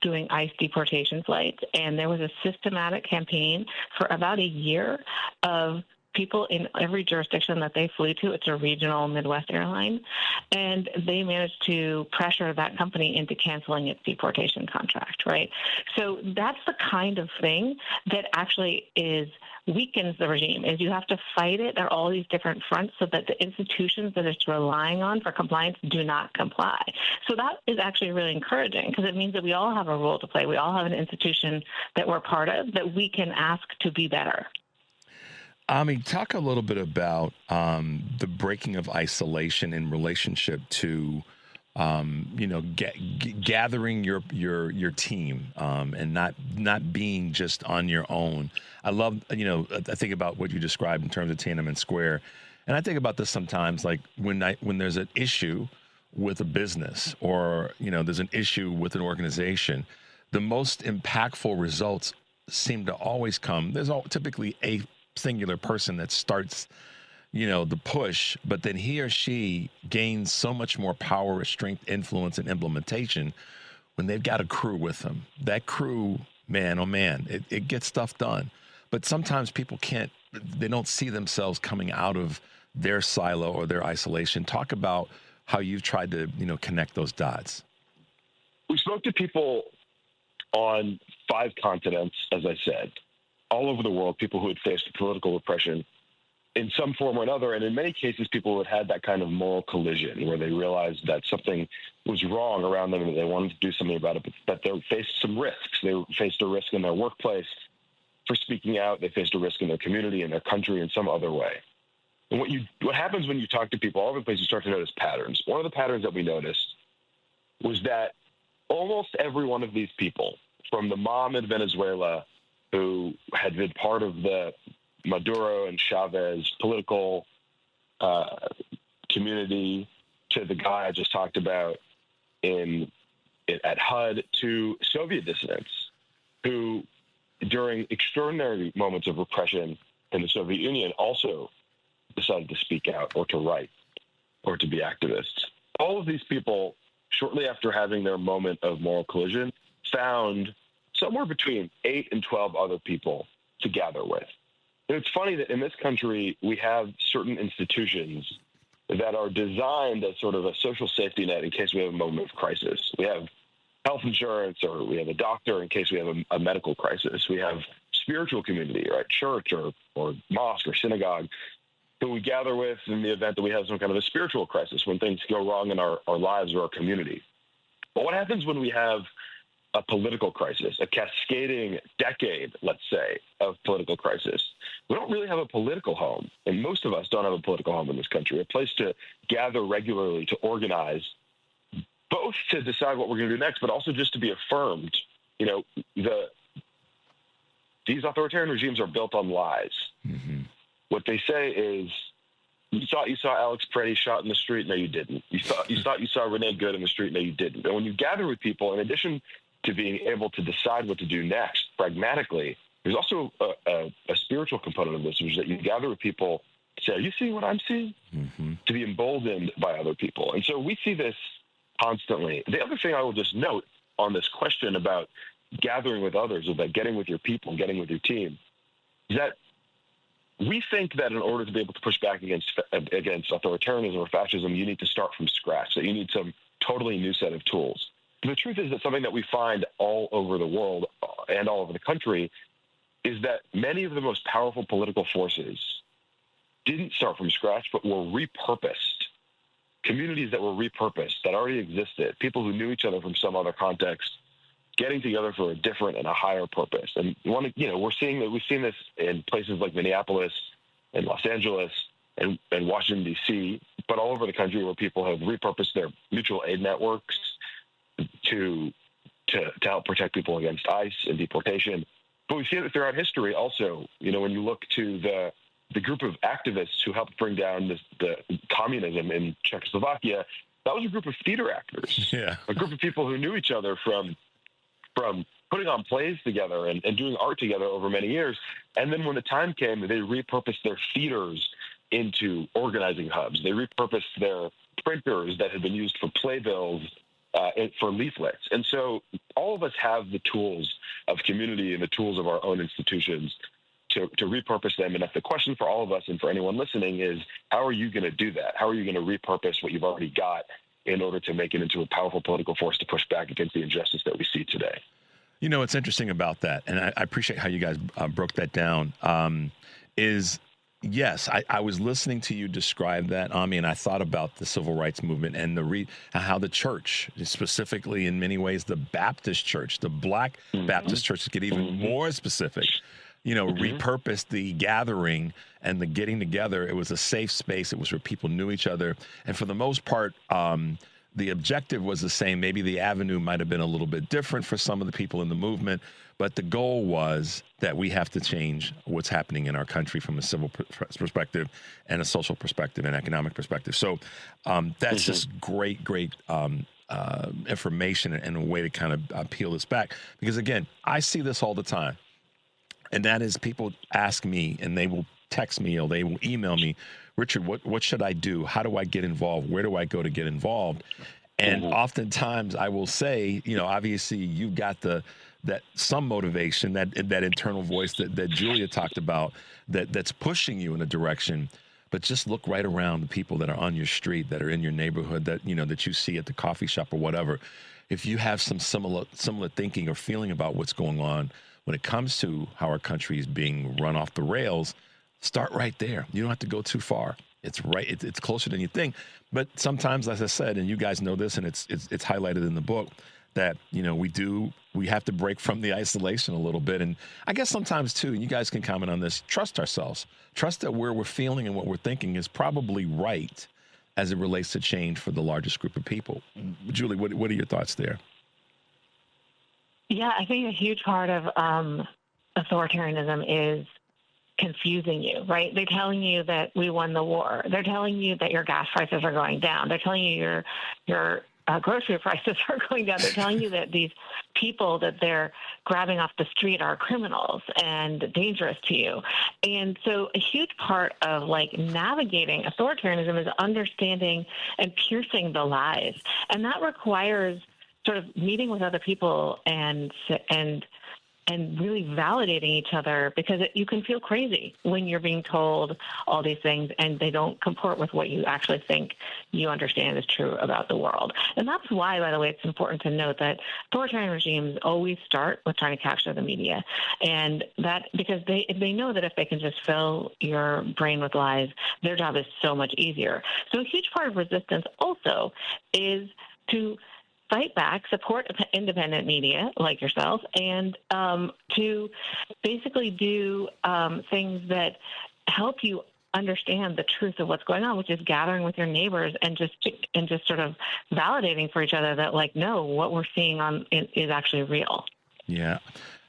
doing ICE deportation flights, and there was a systematic campaign for about a year of people in every jurisdiction that they flew to. It's a regional Midwest airline, and they managed to pressure that company into canceling its deportation contract, right? So that's the kind of thing that actually weakens the regime, is you have to fight it. There are all these different fronts so that the institutions that it's relying on for compliance do not comply. So that is actually really encouraging, because it means that we all have a role to play. We all have an institution that we're part of that we can ask to be better. Ami, talk a little bit about the breaking of isolation in relationship to, gathering your team and not being just on your own. I love, I think about what you described in terms of Tiananmen Square, and I think about this sometimes, like when there's an issue with a business or there's an issue with an organization, the most impactful results seem to always come. There's typically a singular person that starts, the push, but then he or she gains so much more power, strength, influence, and implementation when they've got a crew with them. That crew, man, oh man, it gets stuff done. But sometimes people they don't see themselves coming out of their silo or their isolation. Talk about how you've tried to, connect those dots. We spoke to people on 5 continents, as I said, all over the world, people who had faced political repression in some form or another. And in many cases, people who had that kind of moral collision where they realized that something was wrong around them and they wanted to do something about it, but that they faced some risks. They faced a risk in their workplace for speaking out. They faced a risk in their community, in their country, in some other way. And what happens when you talk to people all over the place, you start to notice patterns. One of the patterns that we noticed was that almost every one of these people, from the mom in Venezuela who had been part of the Maduro and Chavez political community, to the guy I just talked about at HUD, to Soviet dissidents who, during extraordinary moments of repression in the Soviet Union, also decided to speak out or to write or to be activists. All of these people, shortly after having their moment of moral collision, found somewhere between 8 and 12 other people to gather with. And it's funny that in this country, we have certain institutions that are designed as sort of a social safety net in case we have a moment of crisis. We have health insurance, or we have a doctor in case we have a medical crisis. We have spiritual community, right? Church or mosque or synagogue, who we gather with in the event that we have some kind of a spiritual crisis, when things go wrong in our lives or our community. But what happens when we have a political crisis, a cascading decade, let's say, of political crisis? We don't really have a political home, and most of us don't have a political home in this country, a place to gather regularly, to organize, both to decide what we're going to do next, but also just to be affirmed. These authoritarian regimes are built on lies. Mm-hmm. What they say is, you saw Alex Peretti shot in the street? No, you didn't. You thought you saw Renee Good in the street? No, you didn't. And when you gather with people, in addition to being able to decide what to do next pragmatically, there's also a spiritual component of this, which is that you gather with people to say, are you seeing what I'm seeing? Mm-hmm. To be emboldened by other people. And so we see this constantly. The other thing I will just note on this question about gathering with others, about getting with your people, getting with your team, is that we think that in order to be able to push back against authoritarianism or fascism, you need to start from scratch, that you need some totally new set of tools. But the truth is that something that we find all over the world and all over the country is that many of the most powerful political forces didn't start from scratch, but were repurposed. Communities that were repurposed, that already existed, people who knew each other from some other context, getting together for a different and a higher purpose. And we've seen this in places like Minneapolis and Los Angeles and Washington, D.C., but all over the country, where people have repurposed their mutual aid networks to help protect people against ICE and deportation. But we've seen it throughout history also. When you look to the group of activists who helped bring down the communism in Czechoslovakia, that was a group of theater actors, a group of people who knew each other from putting on plays together and doing art together over many years. And then when the time came, they repurposed their theaters into organizing hubs. They repurposed their printers that had been used for playbills for leaflets. And so all of us have the tools of community and the tools of our own institutions to repurpose them. And the question for all of us and for anyone listening is, how are you going to do that? How are you going to repurpose what you've already got in order to make it into a powerful political force to push back against the injustice that we see today? You know, what's interesting about that, and I appreciate how you guys broke that down, is yes, I was listening to you describe that, Ami, and I thought about the civil rights movement and how the church, specifically in many ways, the Baptist church, the Black Baptist church, to get even more specific, repurposed the gathering and the getting together. It was a safe space. It was where people knew each other. And for the most part, the objective was the same. Maybe the avenue might have been a little bit different for some of the people in the movement, but the goal was that we have to change what's happening in our country from a civil perspective and a social perspective and economic perspective. So that's just great information and a way to kind of peel this back. Because, again, I see this all the time. And that is, people ask me, and they will text me or they will email me, Richard, what should I do? How do I get involved? Where do I go to get involved? And oftentimes I will say, obviously you've got that some motivation, that internal voice that Julia talked about, that's pushing you in a direction. But just look right around the people that are on your street, that are in your neighborhood, that you see at the coffee shop or whatever. If you have some similar thinking or feeling about what's going on when it comes to how our country is being run off the rails, start right there. You don't have to go too far. It's right. It's closer than you think. But sometimes, as I said, and you guys know this, and it's highlighted in the book, that we have to break from the isolation a little bit. And I guess sometimes too, and you guys can comment on this, trust ourselves. Trust that where we're feeling and what we're thinking is probably right as it relates to change for the largest group of people. Julie, what are your thoughts there? Yeah, I think a huge part of authoritarianism is confusing you, right? They're telling you that we won the war. They're telling you that your gas prices are going down. They're telling you your grocery prices are going down. They're telling you that these people that they're grabbing off the street are criminals and dangerous to you. And so a huge part of navigating authoritarianism is understanding and piercing the lies. And that requires sort of meeting with other people and really validating each other, because you can feel crazy when you're being told all these things and they don't comport with what you actually think you understand is true about the world. And that's why, by the way, it's important to note that authoritarian regimes always start with trying to capture the media, and that because they know that if they can just fill your brain with lies, their job is so much easier. So a huge part of resistance also is to fight back, support independent media like yourself, and to basically do things that help you understand the truth of what's going on, which is gathering with your neighbors and just sort of validating for each other that, no, what we're seeing is actually real. Yeah.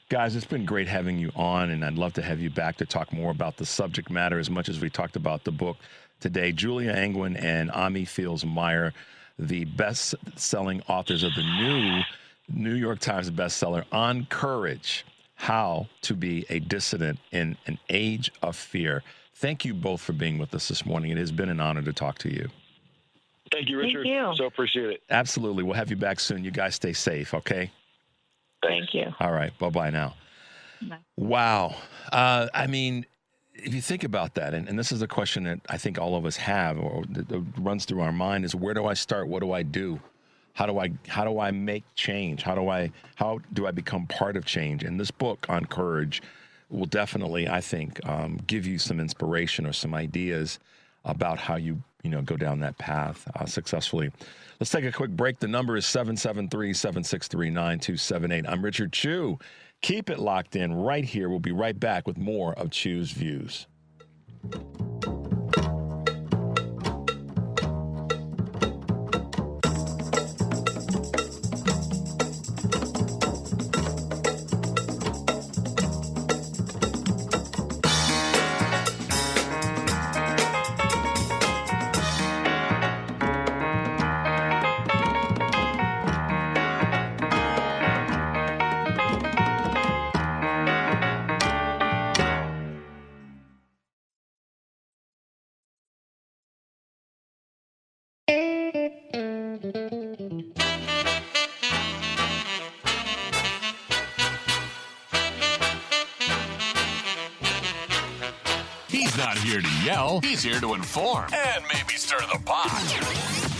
Guys, it's been great having you on, and I'd love to have you back to talk more about the subject matter as much as we talked about the book today. Julia Angwin and Ami Fields-Meyer, the best-selling authors of the New York Times bestseller, On Courage, How to Be a Dissident in an Age of Fear. Thank you both for being with us this morning. It has been an honor to talk to you. Thank you, Richard. Thank you. So appreciate it. Absolutely. We'll have you back soon. You guys stay safe, okay? Thank you. All right. Bye-bye now. Bye. Wow. If you think about that, and this is a question that I think all of us have or that runs through our mind, is where do I start? What do I do? How do I make change? How do I become part of change? And this book On Courage will definitely, I think, give you some inspiration or some ideas about how you go down that path successfully. Let's take a quick break. The number is 773-763-9278. I'm Richard Chew. Keep it locked in right here. We'll be right back with more of Chew's Views. He's not here to yell. He's here to inform and maybe stir the pot.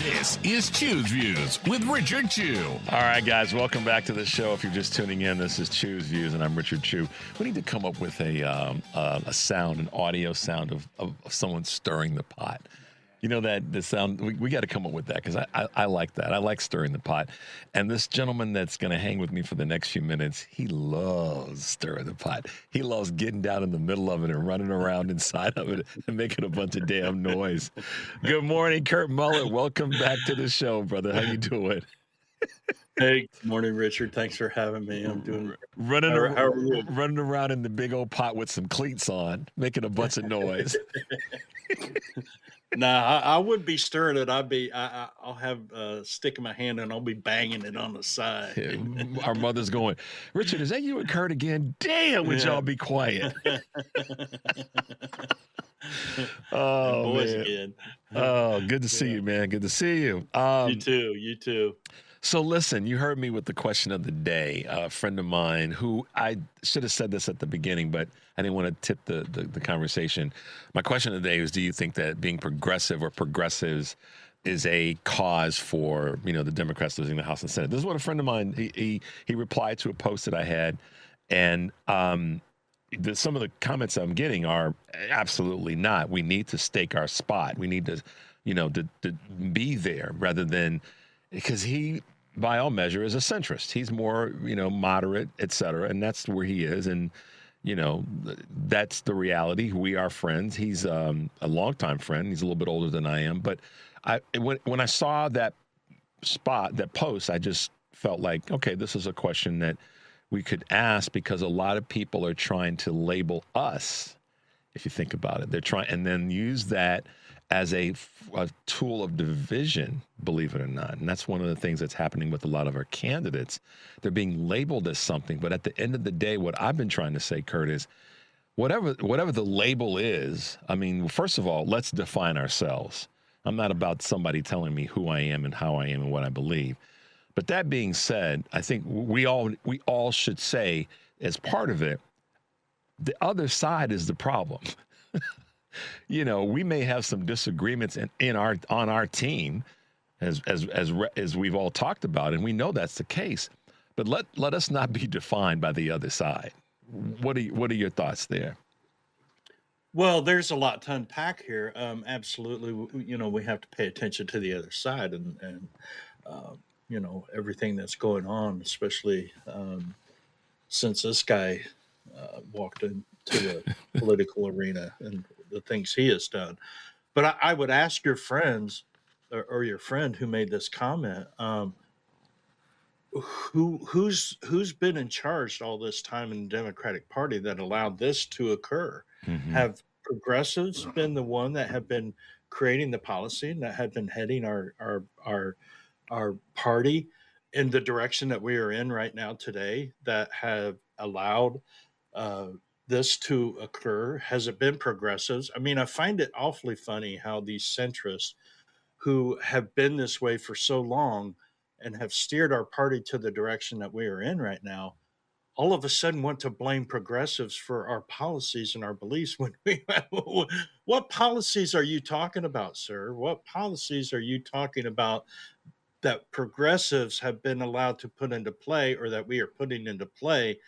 This is Chew's Views with Richard Chew. All right, guys, welcome back to the show. If you're just tuning in, this is Chew's Views, and I'm Richard Chew. We need to come up with a sound, an audio sound of someone stirring the pot. You know that the sound, we got to come up with that because I like that. I like stirring the pot. And this gentleman that's going to hang with me for the next few minutes, he loves stirring the pot. He loves getting down in the middle of it and running around inside of it and making a bunch of damn noise. Good morning, Kurt Mullett. Welcome back to the show, brother. How you doing? Hey, good morning, Richard. Thanks for having me. I'm doing running how are you? Running around in the big old pot with some cleats on, making a bunch of noise. Nah, I would be stirring it. I'll have a stick in my hand and I'll be banging it on the side. Yeah, our mother's going, Richard, is that you and Kurt again? Damn, would y'all be quiet? Oh, boys man. again. Oh, good to see you, man. Good to see you. You too. You too. So listen, you heard me with the question of the day. A friend of mine who I should have said this at the beginning, but I didn't want to tip the conversation. My question of the day is, do you think that being progressive or progressives is a cause for, the Democrats losing the House and Senate? This is what a friend of mine, he replied to a post that I had, and some of the comments I'm getting are absolutely not. We need to stake our spot. We need to, to be there rather than, because he, by all measure, is a centrist. He's more, moderate, et cetera, and that's where he is. And, that's the reality. We are friends. He's a longtime friend. He's a little bit older than I am. But when I saw that post, I just felt like, okay, this is a question that we could ask because a lot of people are trying to label us, if you think about it. They're trying, and then use that as a tool of division, believe it or not. And that's one of the things that's happening with a lot of our candidates. They're being labeled as something, but at the end of the day, what I've been trying to say, Kurt, is whatever the label is, first of all, let's define ourselves. I'm not about somebody telling me who I am and how I am and what I believe. But that being said, I think we all should say, as part of it, the other side is the problem. We may have some disagreements on our team, as we've all talked about, and we know that's the case. But let us not be defined by the other side. What are your thoughts there? Well, there's a lot to unpack here. Absolutely, we have to pay attention to the other side and everything that's going on, especially since this guy walked into the political arena and the things he has done. But I would ask your friends or your friend who made this comment, who's been in charge all this time in the Democratic Party that allowed this to occur? Mm-hmm. Have progressives been the one that have been creating the policy and that have been heading our party in the direction that we are in right now today, that have allowed this to occur? Has it been progressives? I find it awfully funny how these centrists who have been this way for so long and have steered our party to the direction that we are in right now, all of a sudden want to blame progressives for our policies and our beliefs. What policies are you talking about, sir? What policies are you talking about that progressives have been allowed to put into play, or that we are putting into play,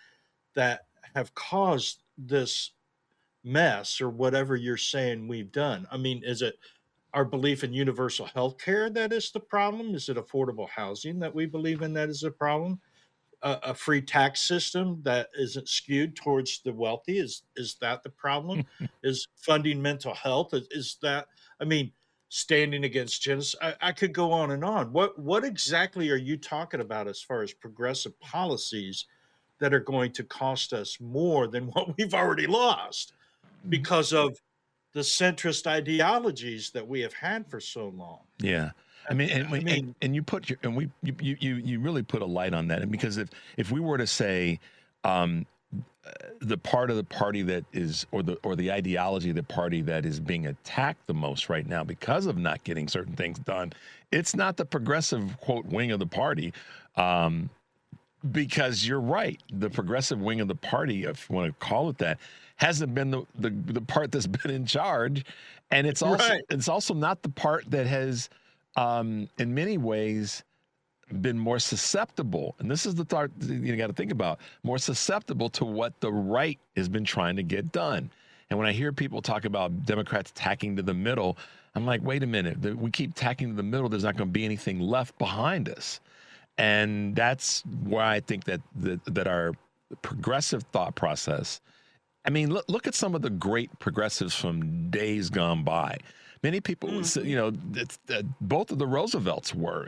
that have caused this mess, or whatever you're saying we've done? Is it our belief in universal health care that is the problem? Is it affordable housing that we believe in that is a problem? A free tax system that isn't skewed towards the wealthy? Is that the problem? Is funding mental health? Is that, standing against genocide? I could go on and on. What exactly are you talking about as far as progressive policies that are going to cost us more than what we've already lost because of the centrist ideologies that we have had for so long? Yeah. And you put you really put a light on that. And because if we were to say, the part of the party that is, or the ideology of the party that is being attacked the most right now because of not getting certain things done, it's not the progressive, quote, wing of the party. Because you're right, the progressive wing of the party, if you want to call it that, hasn't been the part that's been in charge, and it's also not the part that has, in many ways, been more susceptible. And this is the thought you got to think about: more susceptible to what the right has been trying to get done. And when I hear people talk about Democrats tacking to the middle, I'm like, wait a minute, we keep tacking to the middle. There's not going to be anything left behind us. And that's why I think that our progressive thought process, I mean, look at some of the great progressives from days gone by. Many people, both of the Roosevelts were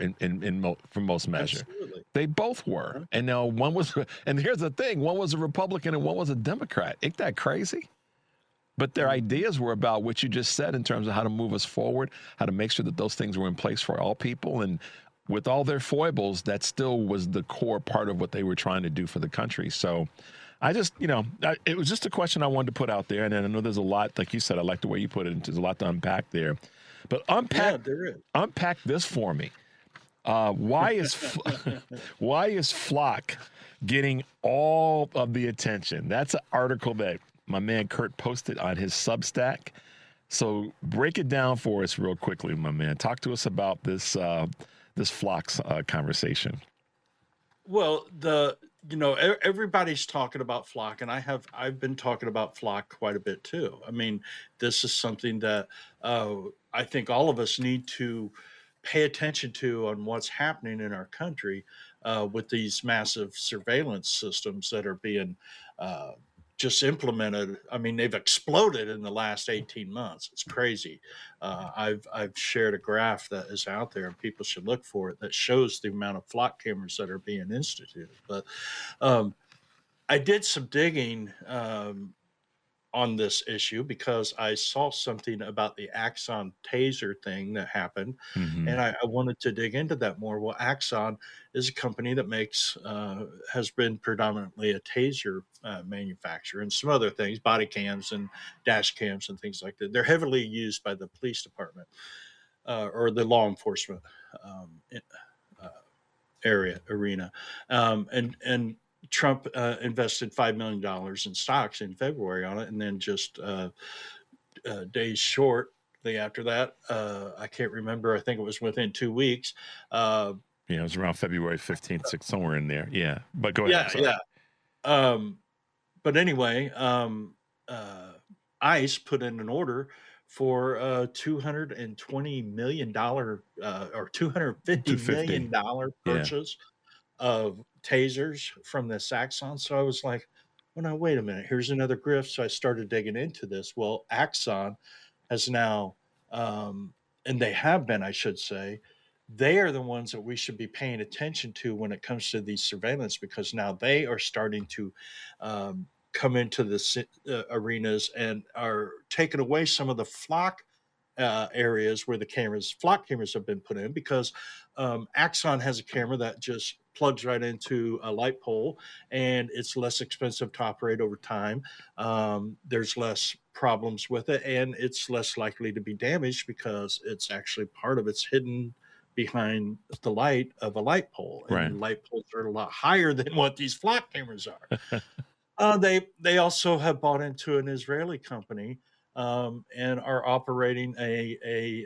for most measure. Absolutely. They both were. And now one was, and here's the thing, one was a Republican and one was a Democrat. Ain't that crazy? But their ideas were about what you just said in terms of how to move us forward, how to make sure that those things were in place for all people. And with all their foibles, that still was the core part of what they were trying to do for the country. So I just, it was just a question I wanted to put out there. And I know there's a lot, like you said, I like the way you put it. There's a lot to unpack there. But unpack this for me. Why is Flock getting all of the attention? That's an article that my man Kurt posted on his Substack. So break it down for us real quickly, my man. Talk to us about this Flock's conversation. Well, everybody's talking about Flock, and I've been talking about Flock quite a bit too. I mean, this is something that I think all of us need to pay attention to on what's happening in our country with these massive surveillance systems that are being just implemented. I mean, they've exploded in the last 18 months. It's crazy. I've shared a graph that is out there, and people should look for it, that shows the amount of Flock cameras that are being instituted. But I did some digging on this issue because I saw something about the Axon Taser thing that happened, and I wanted to dig into that more. Well, Axon is a company that has been predominantly a taser manufacturer and some other things, body cams and dash cams and things like that. They're heavily used by the police department or the law enforcement arena, and Trump invested $5 million in stocks in February on it, and then just days shortly after that, I can't remember, I think it was within 2 weeks. It was around February 15th, somewhere in there. Yeah, but go ahead. Yeah. But anyway, ICE put in an order for $220 million or $250 million purchase of tasers from this Axon. So I was like, well, now wait a minute, here's another grift. So I started digging into this. Well, Axon has now, and they have been, I should say, they are the ones that we should be paying attention to when it comes to these surveillance, because now they are starting to come into the arenas and are taking away some of the Flock areas where the Flock cameras have been put in, because Axon has a camera that just plugs right into a light pole, and it's less expensive to operate over time. There's less problems with it, and it's less likely to be damaged because it's actually part of it's hidden behind the light of a light pole. And light poles are a lot higher than what these Flock cameras are. They also have bought into an Israeli company and are operating a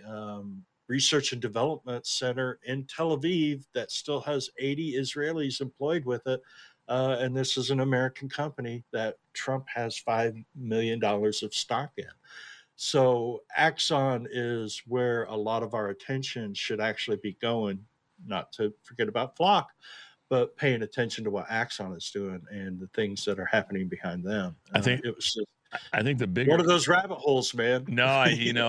research and development center in Tel Aviv that still has 80 Israelis employed with it. And this is an American company that Trump has $5 million of stock in. So Axon is where a lot of our attention should actually be going, not to forget about Flock, but paying attention to what Axon is doing and the things that are happening behind them. I think the bigger one of those rabbit holes, man. No,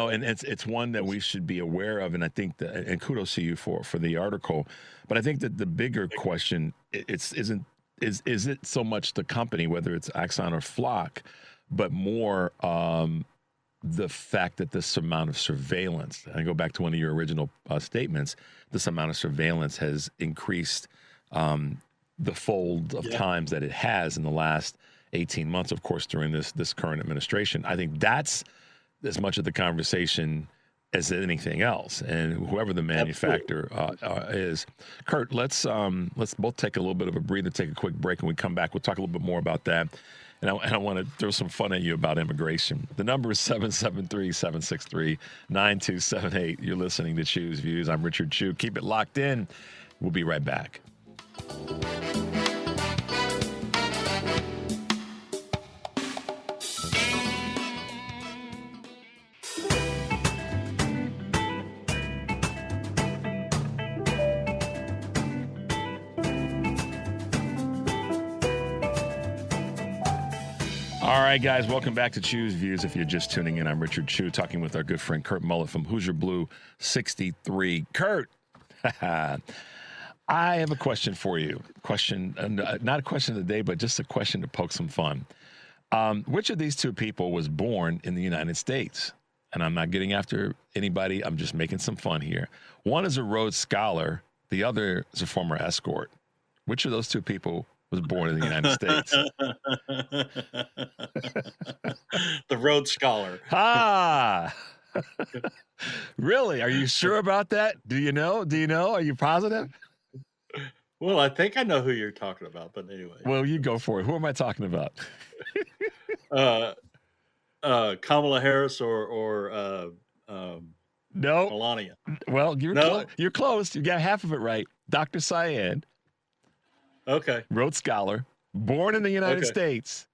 and it's one that we should be aware of. And I think and kudos to you for the article. But I think that the bigger question is it so much the company, whether it's Axon or Flock, but more the fact that this amount of surveillance, I go back to one of your original statements, this amount of surveillance has increased the fold of times that it has in the last 18 months, of course, during this current administration. I think that's as much of the conversation as anything else, and whoever the manufacturer is. Kurt, let's both take a little bit of a breather, take a quick break, and we come back. We'll talk a little bit more about that. And I want to throw some fun at you about immigration. The number is 773-763-9278. You're listening to Choose Views. I'm Richard Chew. Keep it locked in. We'll be right back. All right, guys, welcome back to Choose Views. If you're just tuning in, I'm Richard Chew, talking with our good friend Kurt Mullett from Hoosier Blue 63. Kurt, I have a question for you. Not a question of the day, but just a question to poke some fun. Which of these two people was born in the United States? And I'm not getting after anybody. I'm just making some fun here. One is a Rhodes Scholar. The other is a former escort. Which of those two people was born in the United States? The Rhodes Scholar. Ah! Really? Are you sure about that? Do you know? Are you positive? Well, I think I know who you're talking about, but anyway. Well, you go for it. Who am I talking about? Kamala Harris or No. Melania. Well, you're close. You got half of it right. Dr. Syed. Okay. Rhodes Scholar, born in the United States.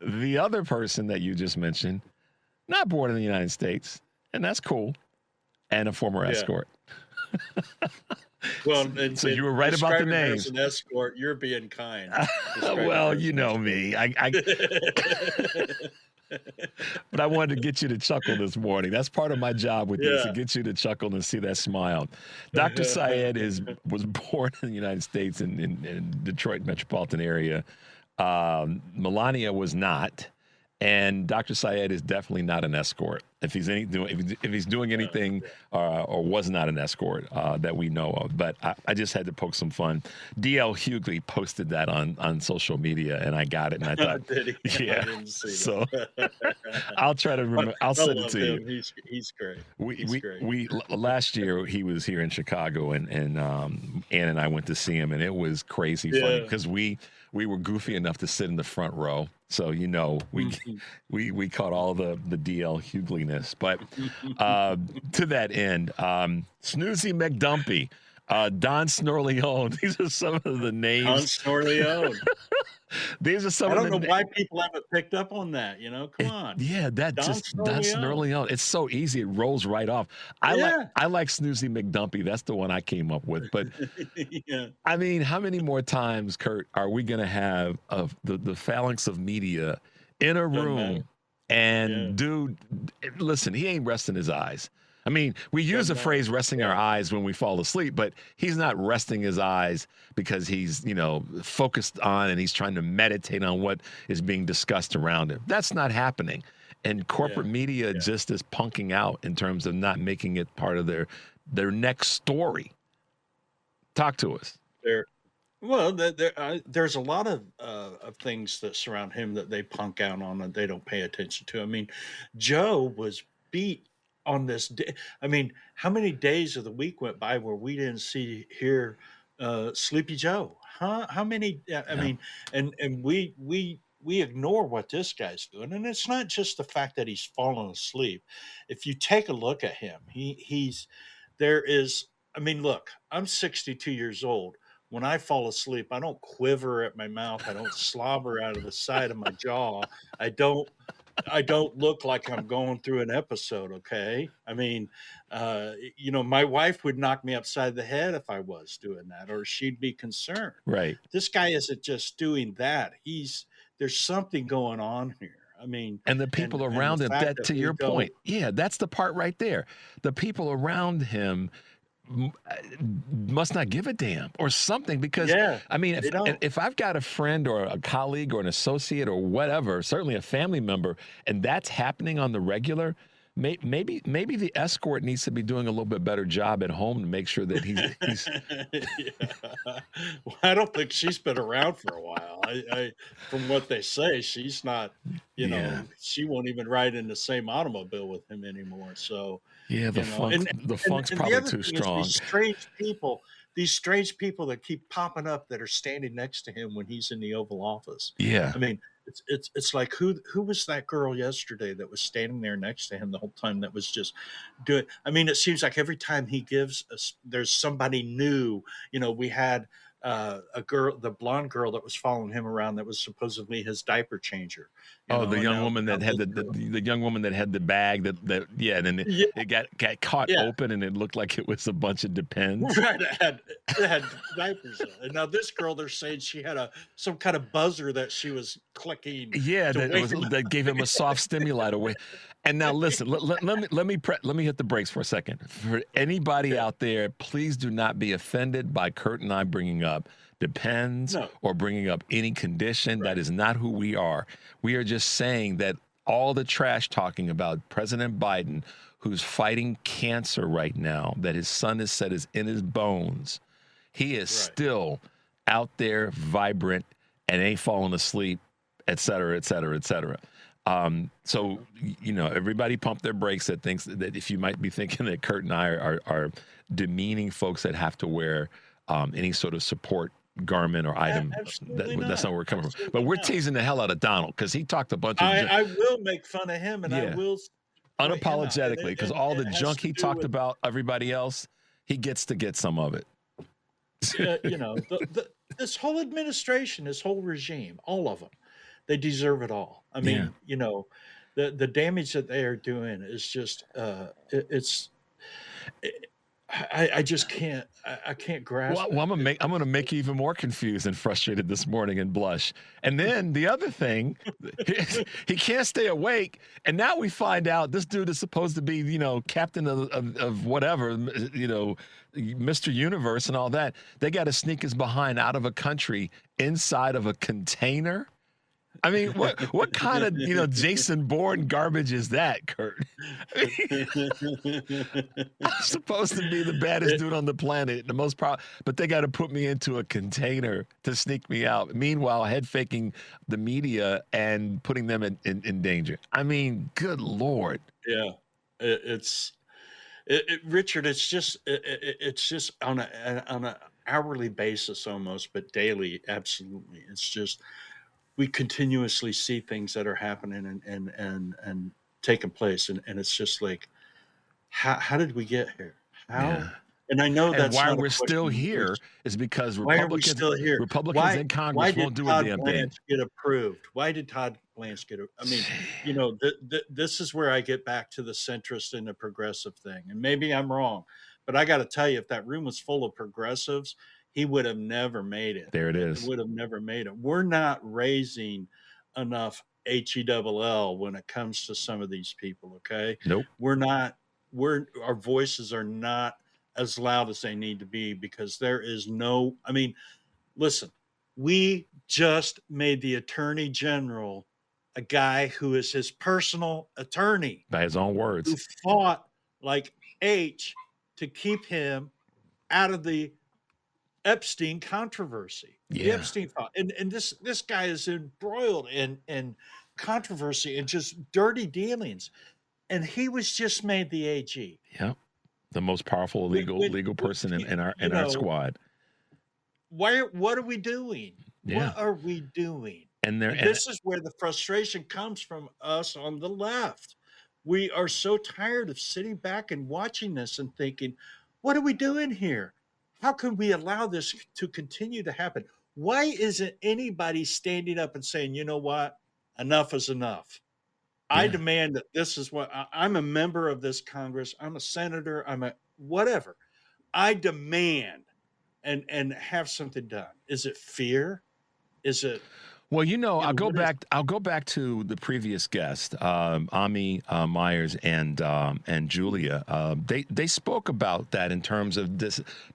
The other person that you just mentioned, not born in the United States, and that's cool, and a former escort. Well, so you were right about the names. As an escort, you're being kind. Well, you know me. But I wanted to get you to chuckle this morning. That's part of my job with this, to get you to chuckle and see that smile. Dr. Syed was born in the United States in Detroit metropolitan area. Melania was not. And Dr. Syed is definitely not an escort. If he's doing anything or was not an escort that we know of. But I just had to poke some fun. D.L. Hughley posted that on social media, and I got it. And I thought, Did he? Yeah. I didn't see So I'll try to remember. I'll send it to him. you. He's great. We last year he was here in Chicago, and Ann and I went to see him, and it was crazy funny because we were goofy enough to sit in the front row. So, we caught all the DL Hughley-ness. But to that end, Snoozy McDumpy, Don Snorleone. These are some of the names. Don Snorleone. These are some. I don't know why people haven't picked up on that. Come on. Yeah, Don Snorleone. It's so easy; it rolls right off. I like Snoozy McDumpy. That's the one I came up with. But I mean, how many more times, Kurt, are we going to have of the phalanx of media in a room? And dude, listen, he ain't resting his eyes. I mean, we use the phrase resting our eyes when we fall asleep, but he's not resting his eyes because he's, focused on and he's trying to meditate on what is being discussed around him. That's not happening. And corporate media just is punking out in terms of not making it part of their next story. Talk to us. There's a lot of things that surround him that they punk out on and they don't pay attention to. I mean, Joe was beat on this day. I mean, how many days of the week went by where we didn't hear Sleepy Joe? Huh? How many? I mean, and we ignore what this guy's doing, and it's not just the fact that he's fallen asleep. If you take a look at him, I mean, look, I'm 62 years old. When I fall asleep, I don't quiver at my mouth. I don't slobber out of the side of my jaw. I don't look like I'm going through an episode, okay? I mean, my wife would knock me upside the head if I was doing that, or she'd be concerned. Right. This guy isn't just doing that. There's something going on here. I mean, and the people around him, that to your point, that's the part right there. The people around him must not give a damn or something, because I mean, if I've got a friend or a colleague or an associate or whatever, certainly a family member, and that's happening on the regular, maybe the escort needs to be doing a little bit better job at home to make sure that he's Yeah. Well, I don't think she's been around for a while. From what they say, she's not, Yeah. she won't even ride in the same automobile with him anymore. So, Yeah, the you know, funk's and the probably other too thing is strong. these strange people that keep popping up that are standing next to him when he's in the Oval Office. Yeah. I mean, it's like who was that girl yesterday that was standing there next to him the whole time that was just doing. I mean, it seems like every time he gives us, there's somebody new. We had a girl, the blonde girl that was following him around that was supposedly his diaper changer. The young woman that had the young woman that had the bag that and then it got caught open and it looked like it was a bunch of Depends. Right, it had diapers on. And now this girl, they're saying she had some kind of buzzer that she was clicking. Yeah, that gave him a soft stimuli to wake. And now listen, let me hit the brakes for a second. For anybody out there, please do not be offended by Kurt and I bringing up Depends or bringing up any condition. Right. That is not who we are. We are just saying that all the trash talking about President Biden, who's fighting cancer right now, that his son has said is in his bones, he is still out there vibrant and ain't falling asleep, et cetera, et cetera, et cetera. So, everybody pump their brakes that thinks that if you might be thinking that Kurt and I are demeaning folks that have to wear any sort of support garment or item. That's not where we're coming from. But we're teasing the hell out of Donald because he talked a bunch of I will make fun of him and I will unapologetically, because all the junk he talked about everybody else, he gets to get some of it. This whole administration, this whole regime, all of them, they deserve it all. I mean, the damage that they are doing is just I just can't. I can't grasp. Well, I'm gonna make you even more confused and frustrated this morning and blush. And then the other thing, he can't stay awake. And now we find out this dude is supposed to be, captain of whatever, Mr. Universe and all that. They got to sneak his behind out of a country inside of a container. I mean, what kind of Jason Bourne garbage is that, Kurt? I'm supposed to be the baddest dude on the planet, but they got to put me into a container to sneak me out. Meanwhile, head faking the media and putting them in danger. I mean, good Lord. Yeah, Richard. It's just on an hourly basis almost, but daily, absolutely. It's just. We continuously see things that are happening and taking place, and it's just like, how did we get here? How? Yeah. And I know that's why we're still here is because Republicans in Congress won't do a damn thing. Why did Todd Blanche get approved? Why did Todd Blanche get? I mean, this is where I get back to the centrist and the progressive thing, and maybe I'm wrong, but I got to tell you, if that room was full of progressives, he would have never made it. There it is. He would have never made it. We're not raising enough HELL when it comes to some of these people, okay? Nope. Our voices are not as loud as they need to be because there is listen, we just made the Attorney General a guy who is his personal attorney. By his own words. Who fought like H to keep him out of the Epstein controversy. The Epstein file. And this guy is embroiled in controversy and just dirty dealings. And he was just made the AG. Yeah. The most powerful legal person in our squad. What are we doing? Yeah. What are we doing? And this is where the frustration comes from us on the left. We are so tired of sitting back and watching this and thinking, what are we doing here? How can we allow this to continue to happen? Why isn't anybody standing up and saying, you know what? Enough is enough. Yeah. I demand that this is what I'm a member of this Congress. I'm a senator. I'm a whatever. I demand and have something done. Is it fear? Is it? Well, I'll go back to the previous guest, Ami Myers and Julia. They spoke about that in terms of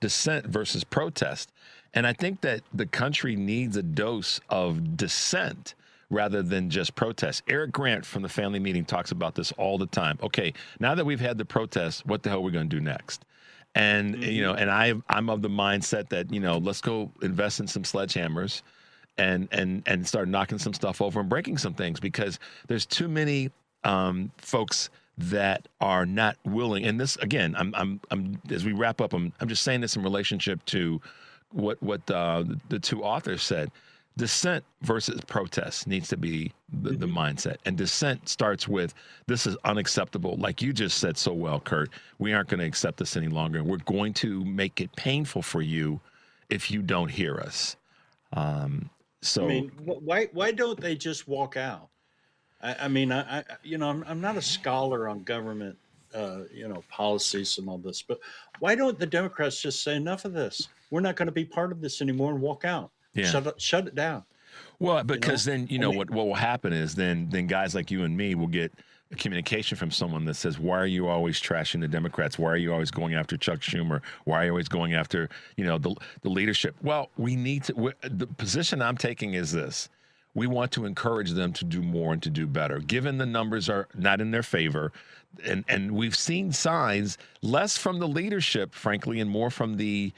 dissent versus protest, and I think that the country needs a dose of dissent rather than just protest. Eric Grant from the family meeting talks about this all the time. Okay, now that we've had the protest, what the hell are we going to do next? And, and I'm of the mindset that, let's go invest in some sledgehammers and start knocking some stuff over and breaking some things, because there's too many folks that are not willing. And this, again, I'm as we wrap up, I'm just saying this in relationship to what the two authors said. Dissent versus protest needs to be the mindset. And dissent starts with, this is unacceptable. Like you just said so well, Kurt, we aren't going to accept this any longer. We're going to make it painful for you if you don't hear us. So, why don't they just walk out? I'm not a scholar on government, policies and all this, but why don't the Democrats just say, enough of this? We're not going to be part of this anymore and walk out. Yeah. Shut it down. Well, because then, what will happen is then guys like you and me will get a communication from someone that says, why are you always trashing the Democrats? Why are you always going after Chuck Schumer? Why are you always going after, the leadership? Well, we need to, the position I'm taking is this. We want to encourage them to do more and to do better, given the numbers are not in their favor. And we've seen signs, less from the leadership, frankly, and more from the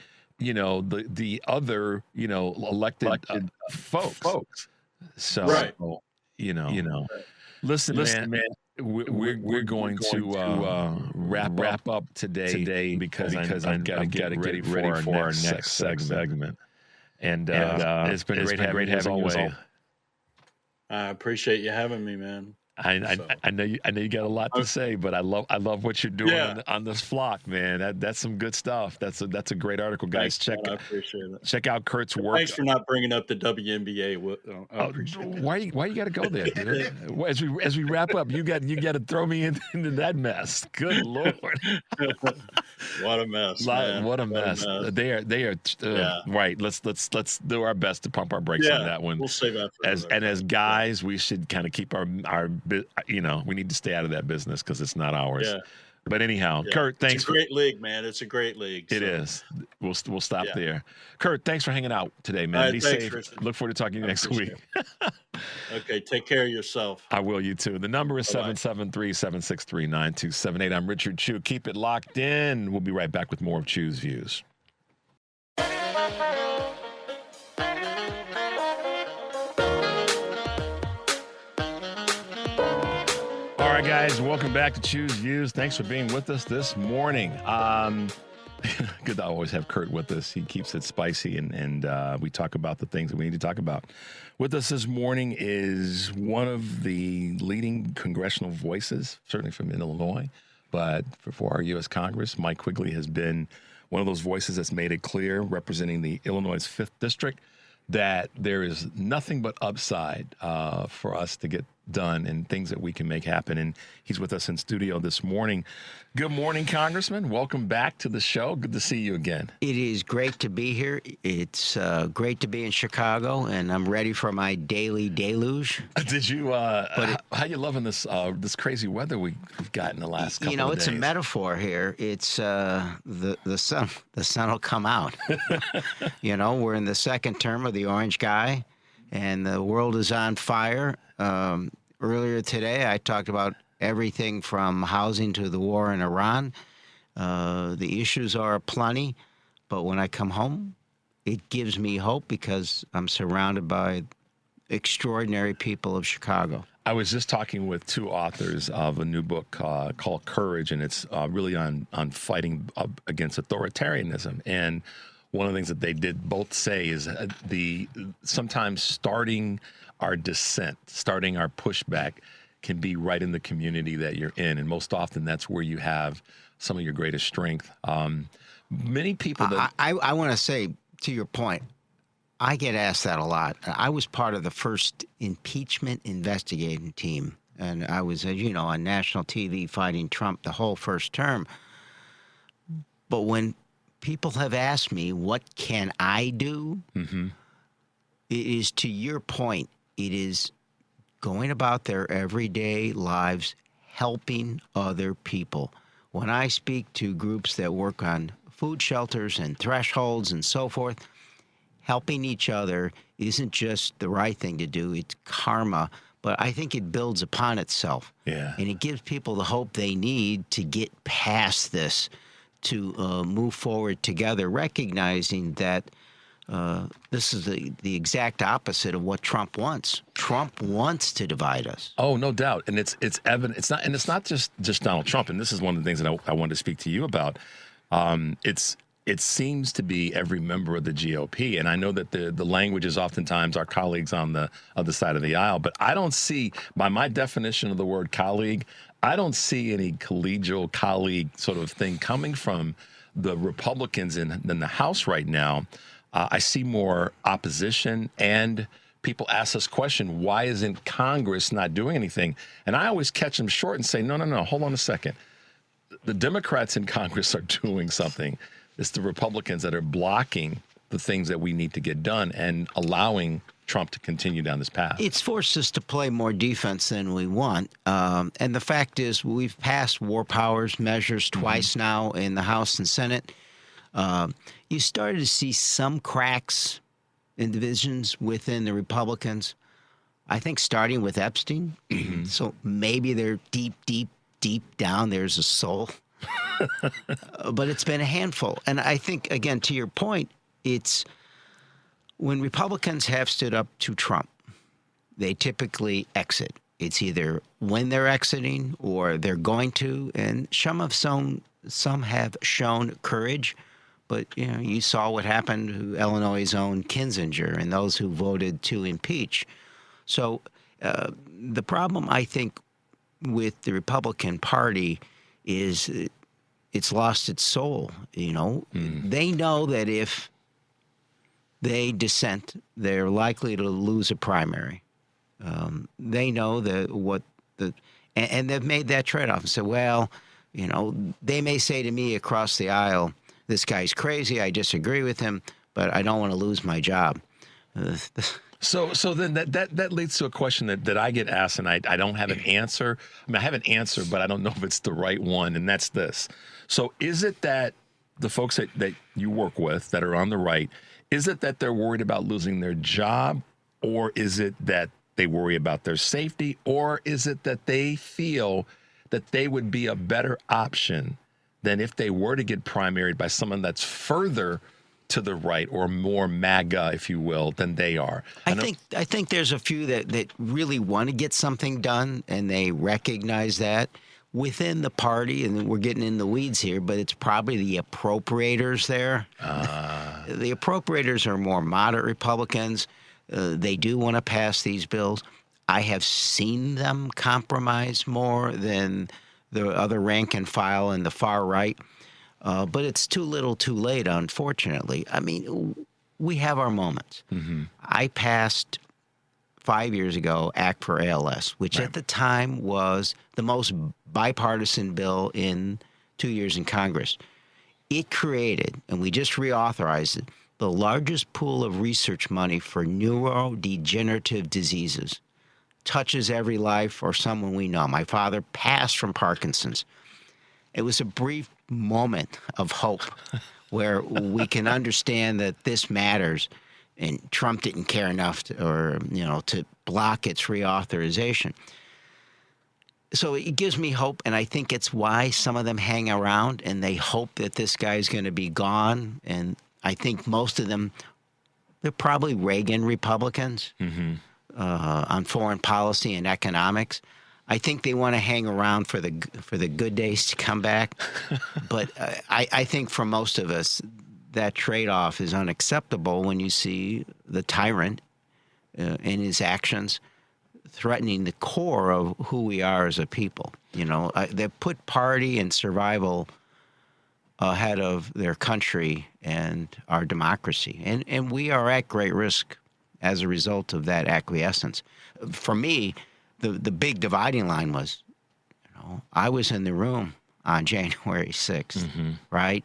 other, elected folks. So, right. Listen, man, we're going to wrap up today because I've got to get ready for our next segment. And it's been great having you as always. I appreciate you having me, man. I know you got a lot to say, but I love what you're doing on this flock, man. That's some good stuff. That's a great article, guys. Thanks, I appreciate it. Check out Kurt's work. Thanks for not bringing up the WNBA. Why you got to go there, dude? As we wrap up, you got to throw me into that mess. Good Lord, what a mess! What a mess! They are right. Let's do our best to pump our brakes on that one. We'll save that for as guys, we should kind of keep our we need to stay out of that business because it's not ours. Yeah. But anyhow, Kurt, thanks. It's a great league, man. It's a great league. It is. We'll stop there. Kurt, thanks for hanging out today, man. Be safe. Richard. Look forward to talking to you next week. Okay, take care of yourself. I will, you too. The number is 773-763-9278. I'm Richard Chew. Keep it locked in. We'll be right back with more of Chew's Views. All right, guys, welcome back to Chew's Views. Thanks for being with us this morning. Good to always have Kurt with us. He keeps it spicy, and we talk about the things that we need to talk about. With us this morning is one of the leading congressional voices, certainly from Illinois, but for our U.S. Congress. Mike Quigley has been one of those voices that's made it clear, representing the Illinois 5th District, that there is nothing but upside for us to get done and things that we can make happen. And he's with us in studio this morning. Good morning, Congressman. Welcome back to the show. Good to see you again. It is great to be here. It's great to be in Chicago, and I'm ready for my daily deluge. Did you? How you loving this this crazy weather we've got in the last couple of days? It's a metaphor here. It's the sun. The sun will come out. We're in the second term of the orange guy, and the world is on fire. Earlier today, I talked about everything from housing to the war in Iran. The issues are plenty, but when I come home, it gives me hope because I'm surrounded by extraordinary people of Chicago. I was just talking with two authors of a new book called Courage, and it's really on fighting against authoritarianism. And one of the things that they did both say is sometimes starting our dissent, starting our pushback can be right in the community that you're in. And most often that's where you have some of your greatest strength. Many people that... I want to say, to your point, I get asked that a lot. I was part of the first impeachment investigating team. And I was, as you know, on national TV fighting Trump the whole first term. But when people have asked me, what can I do? Mm-hmm. It is, to your point, it is going about their everyday lives, helping other people. When I speak to groups that work on food shelters and thresholds and so forth, helping each other isn't just the right thing to do, it's karma, but I think it builds upon itself. Yeah. And it gives people the hope they need to get past this, to move forward together, recognizing that this is the exact opposite of what Trump wants. Trump wants to divide us. Oh, no doubt, and it's evident. It's not just Donald Trump, and this is one of the things that I wanted to speak to you about. It seems to be every member of the GOP, and I know that the language is oftentimes our colleagues on the other side of the aisle, but I don't see, by my definition of the word colleague, I don't see any collegial colleague sort of thing coming from the Republicans in the House right now. I see more opposition, and people ask us question, why isn't Congress not doing anything? And I always catch them short and say, no, hold on a second. The Democrats in Congress are doing something. It's the Republicans that are blocking the things that we need to get done and allowing Trump to continue down this path. It's forced us to play more defense than we want. And the fact is, we've passed war powers measures twice now in the House and Senate. You started to see some cracks in divisions within the Republicans, I think starting with Epstein. So maybe they're deep down, there's a soul. But it's been a handful. And I think, again, to your point, it's when Republicans have stood up to Trump, they typically exit. It's either when they're exiting or they're going to. And some have shown courage. But, you saw what happened to Illinois' own Kinzinger and those who voted to impeach. So the problem, I think, with the Republican Party is it's lost its soul. They know that if they dissent, they're likely to lose a primary. They know and they've made that trade-off and said, well, they may say to me across the aisle, this guy's crazy, I disagree with him, but I don't want to lose my job. So then that leads to a question that I get asked, and I don't have an answer. I mean, I have an answer, but I don't know if it's the right one, and that's this. So is it that the folks that you work with that are on the right, is it that they're worried about losing their job, or is it that they worry about their safety, or is it that they feel that they would be a better option than if they were to get primaried by someone that's further to the right or more MAGA, if you will, than they are? I think there's a few that really want to get something done, and they recognize that within the party, and we're getting in the weeds here, but it's probably the appropriators there. The appropriators are more moderate Republicans. They do want to pass these bills. I have seen them compromise more than the other rank and file in the far right. But it's too little too late, unfortunately. I mean, we have our moments. I passed 5 years ago Act for ALS, which at the time was the most bipartisan bill in 2 years in Congress. It created, and we just reauthorized it, the largest pool of research money for neurodegenerative diseases. Touches every life or someone we know. My father passed from Parkinson's. It was a brief moment of hope where we can understand that this matters, and Trump didn't care enough to block its reauthorization. So it gives me hope, and I think it's why some of them hang around and they hope that this guy's going to be gone. And I think most of them, they're probably Reagan Republicans. On foreign policy and economics. I think they want to hang around for the good days to come back. But I think for most of us, that trade-off is unacceptable when you see the tyrant in his actions threatening the core of who we are as a people. They put party and survival ahead of their country and our democracy. And we are at great risk as a result of that acquiescence. For me, the big dividing line was, I was in the room on January 6th, right?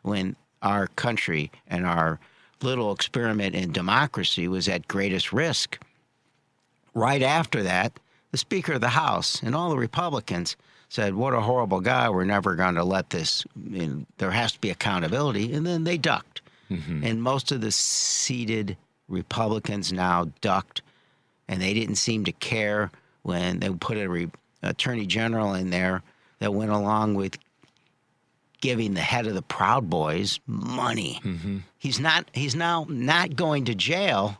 When our country and our little experiment in democracy was at greatest risk. Right after that, the Speaker of the House and all the Republicans said, what a horrible guy, we're never going to let this, there has to be accountability, and then they ducked. And most of the seated Republicans now ducked, and they didn't seem to care when they put a attorney general in there that went along with giving the head of the Proud Boys money. He's now not going to jail.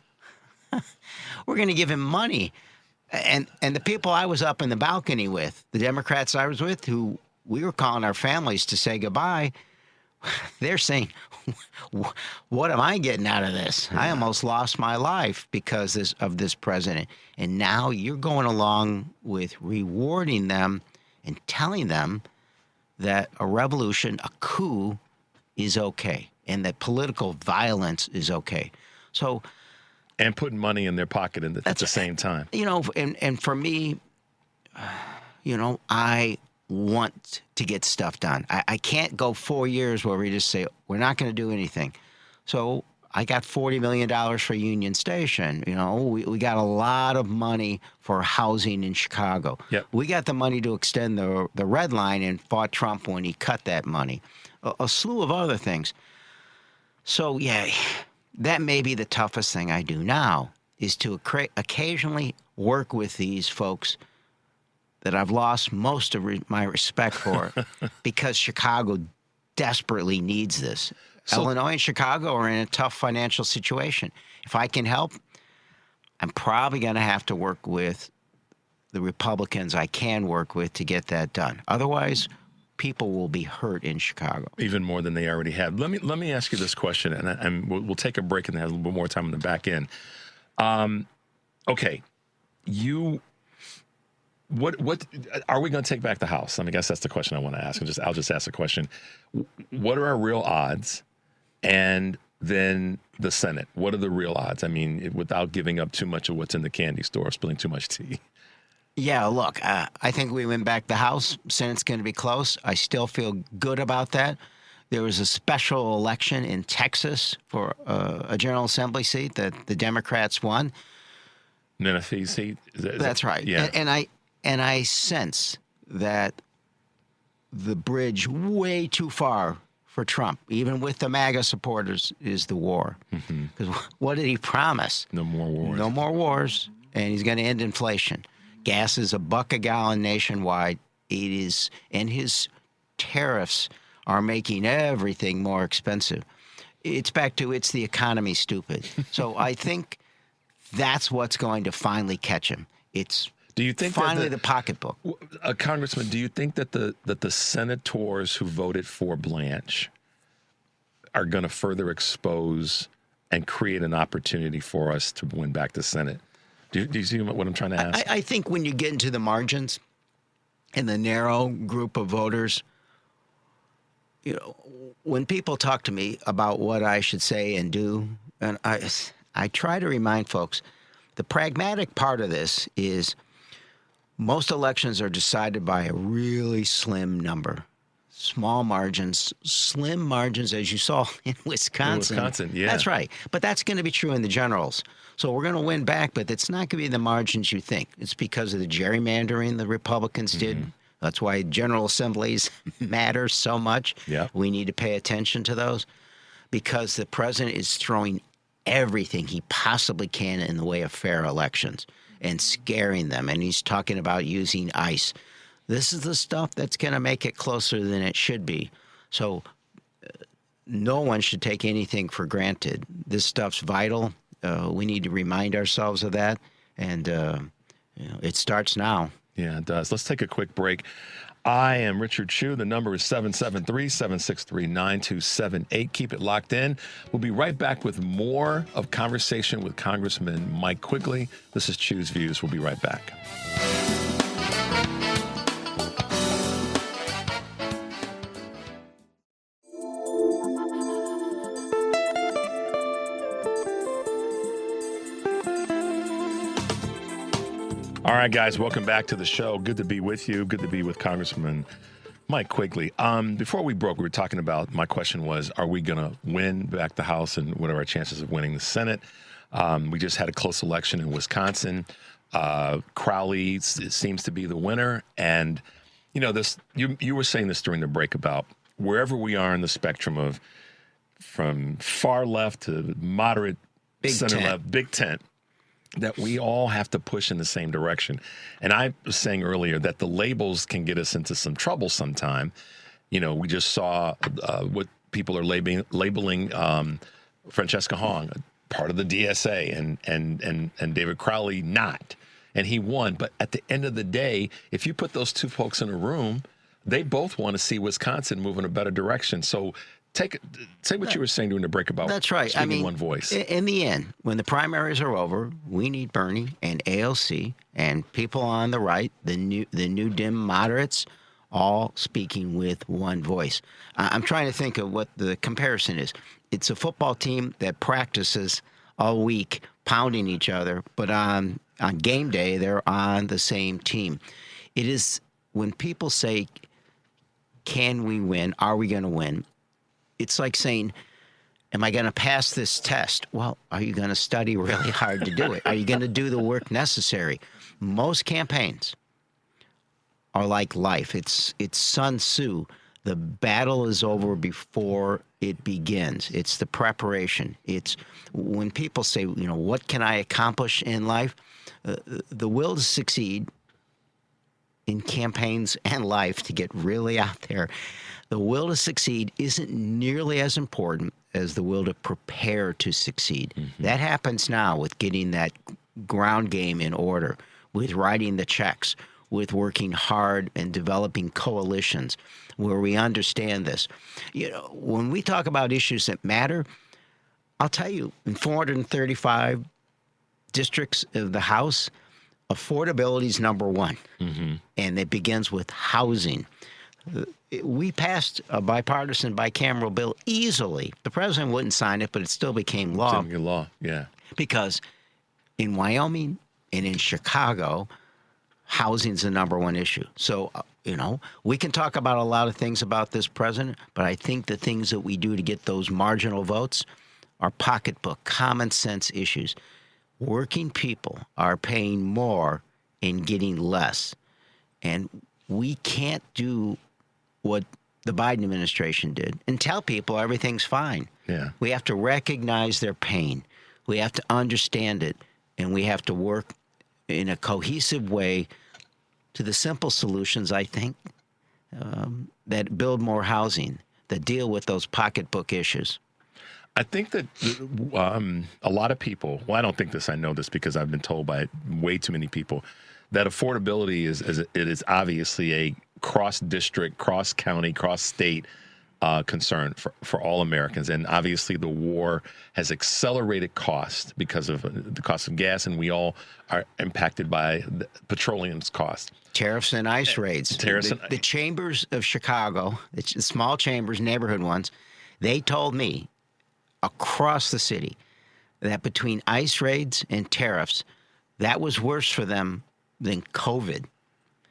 We're going to give him money. And the people I was up in the balcony with, the Democrats I was with, who we were calling our families to say goodbye, they're saying, what am I getting out of this? I almost lost my life because of this president. And now you're going along with rewarding them and telling them that a revolution, a coup, is okay, and that political violence is okay. So, and putting money in their pocket at the same time. You know, and for me, you know, I want to get stuff done. I can't go 4 years where we just say, we're not going to do anything. So I got $40 million for Union Station. You know, we got a lot of money for housing in Chicago. Yep. We got the money to extend the red line and fought Trump when he cut that money. A slew of other things. So, yeah, that may be the toughest thing I do now, is to occasionally work with these folks that I've lost most of my respect for because Chicago desperately needs this. So, Illinois and Chicago are in a tough financial situation. If I can help, I'm probably going to have to work with the Republicans I can work with to get that done. Otherwise, people will be hurt in Chicago. Even more than they already have. Let me ask you this question, and we'll take a break and have a little bit more time on the back end. Okay, What are we going to take back the House? I mean, I guess that's the question I want to ask. I'll just ask the question. What are our real odds? And then the Senate. What are the real odds? I mean, without giving up too much of what's in the candy store, spilling too much tea. Yeah, look, I think we win back the House. Senate's going to be close. I still feel good about that. There was a special election in Texas for a General Assembly seat that the Democrats won. Menifee seat? That's right. Yeah. And I sense that the bridge way too far for Trump, even with the MAGA supporters, is the war. Because what did he promise? No more wars. No more wars, and he's going to end inflation. Gas is $1 a gallon nationwide. It is, and his tariffs are making everything more expensive. It's back to it's the economy, stupid. So I think that's what's going to finally catch him. Do you think finally the pocketbook? Congressman, do you think that the senators who voted for Blanche are going to further expose and create an opportunity for us to win back the Senate? Do you see what I'm trying to ask? I think when you get into the margins and the narrow group of voters, you know, when people talk to me about what I should say and do, and I try to remind folks, the pragmatic part of this is most elections are decided by a really slim number. Small margins, slim margins, as you saw in Wisconsin. In Wisconsin, yeah. That's right. But that's going to be true in the generals. So we're going to win back, but it's not going to be the margins you think. It's because of the gerrymandering the Republicans did. That's why General Assemblies matter so much. Yeah. We need to pay attention to those because the president is throwing everything he possibly can in the way of fair elections and scaring them. And he's talking about using ICE. This is the stuff that's going to make it closer than it should be. So no one should take anything for granted. This stuff's vital. We need to remind ourselves of that. And it starts now. Yeah, it does. Let's take a quick break. I am Richard Chu. The number is 773-763-9278. Keep it locked in. We'll be right back with more of conversation with Congressman Mike Quigley. This is Chu's Views. We'll be right back. All right, guys, welcome back to the show. Good to be with you. Good to be with Congressman Mike Quigley. Before we broke, we were talking about, my question was, are we going to win back the House and what are our chances of winning the Senate? We just had a close election in Wisconsin. Crowley seems to be the winner. And, you know, this you were saying this during the break about wherever we are in the spectrum of from far left to moderate Big center tent. left, big tent, that we all have to push in the same direction. And I was saying earlier that the labels can get us into some trouble sometime. You know, we just saw what people are labeling Francesca Hong, part of the DSA, and David Crowley not. And he won. But at the end of the day, if you put those two folks in a room, they both want to see Wisconsin move in a better direction. So say what you were saying during the break about That's right. speaking one voice. In the end, when the primaries are over, we need Bernie and AOC and people on the right, the new dim moderates, all speaking with one voice. I'm trying to think of what the comparison is. It's a football team that practices all week, pounding each other, but on game day, they're on the same team. It is when people say, can we win? Are we going to win? It's like saying, am I going to pass this test? Well, are you going to study really hard to do it? Are you going to do the work necessary? Most campaigns are like life. It's Sun Tzu. The battle is over before it begins. It's the preparation. It's when people say, you know, what can I accomplish in life? The will to succeed in campaigns and life, to get really out there, the will to succeed isn't nearly as important as the will to prepare to succeed. Mm-hmm. That happens now with getting that ground game in order, with writing the checks, with working hard and developing coalitions where we understand this. You know, when we talk about issues that matter, I'll tell you, in 435 districts of the House, affordability is number one. Mm-hmm. And it begins with housing. We passed a bipartisan bicameral bill easily. The president wouldn't sign it, but it still became law. It's law, yeah. Because in Wyoming and in Chicago, housing's the number one issue. So, you know, we can talk about a lot of things about this president, but I think the things that we do to get those marginal votes are pocketbook, common sense issues. Working people are paying more and getting less. And we can't do what the Biden administration did and tell people everything's fine. Yeah. We have to recognize their pain. We have to understand it. And we have to work in a cohesive way to the simple solutions, I think, that build more housing, that deal with those pocketbook issues. I think that a lot of people, well, I don't think this, I know this because I've been told by way too many people, that affordability is obviously a cross-district, cross-county, cross-state concern for all Americans. And obviously the war has accelerated cost because of the cost of gas, and we all are impacted by the petroleum's cost. Tariffs and ICE raids. The chambers of Chicago, the small chambers, neighborhood ones, they told me across the city that between ICE raids and tariffs, that was worse for them than COVID.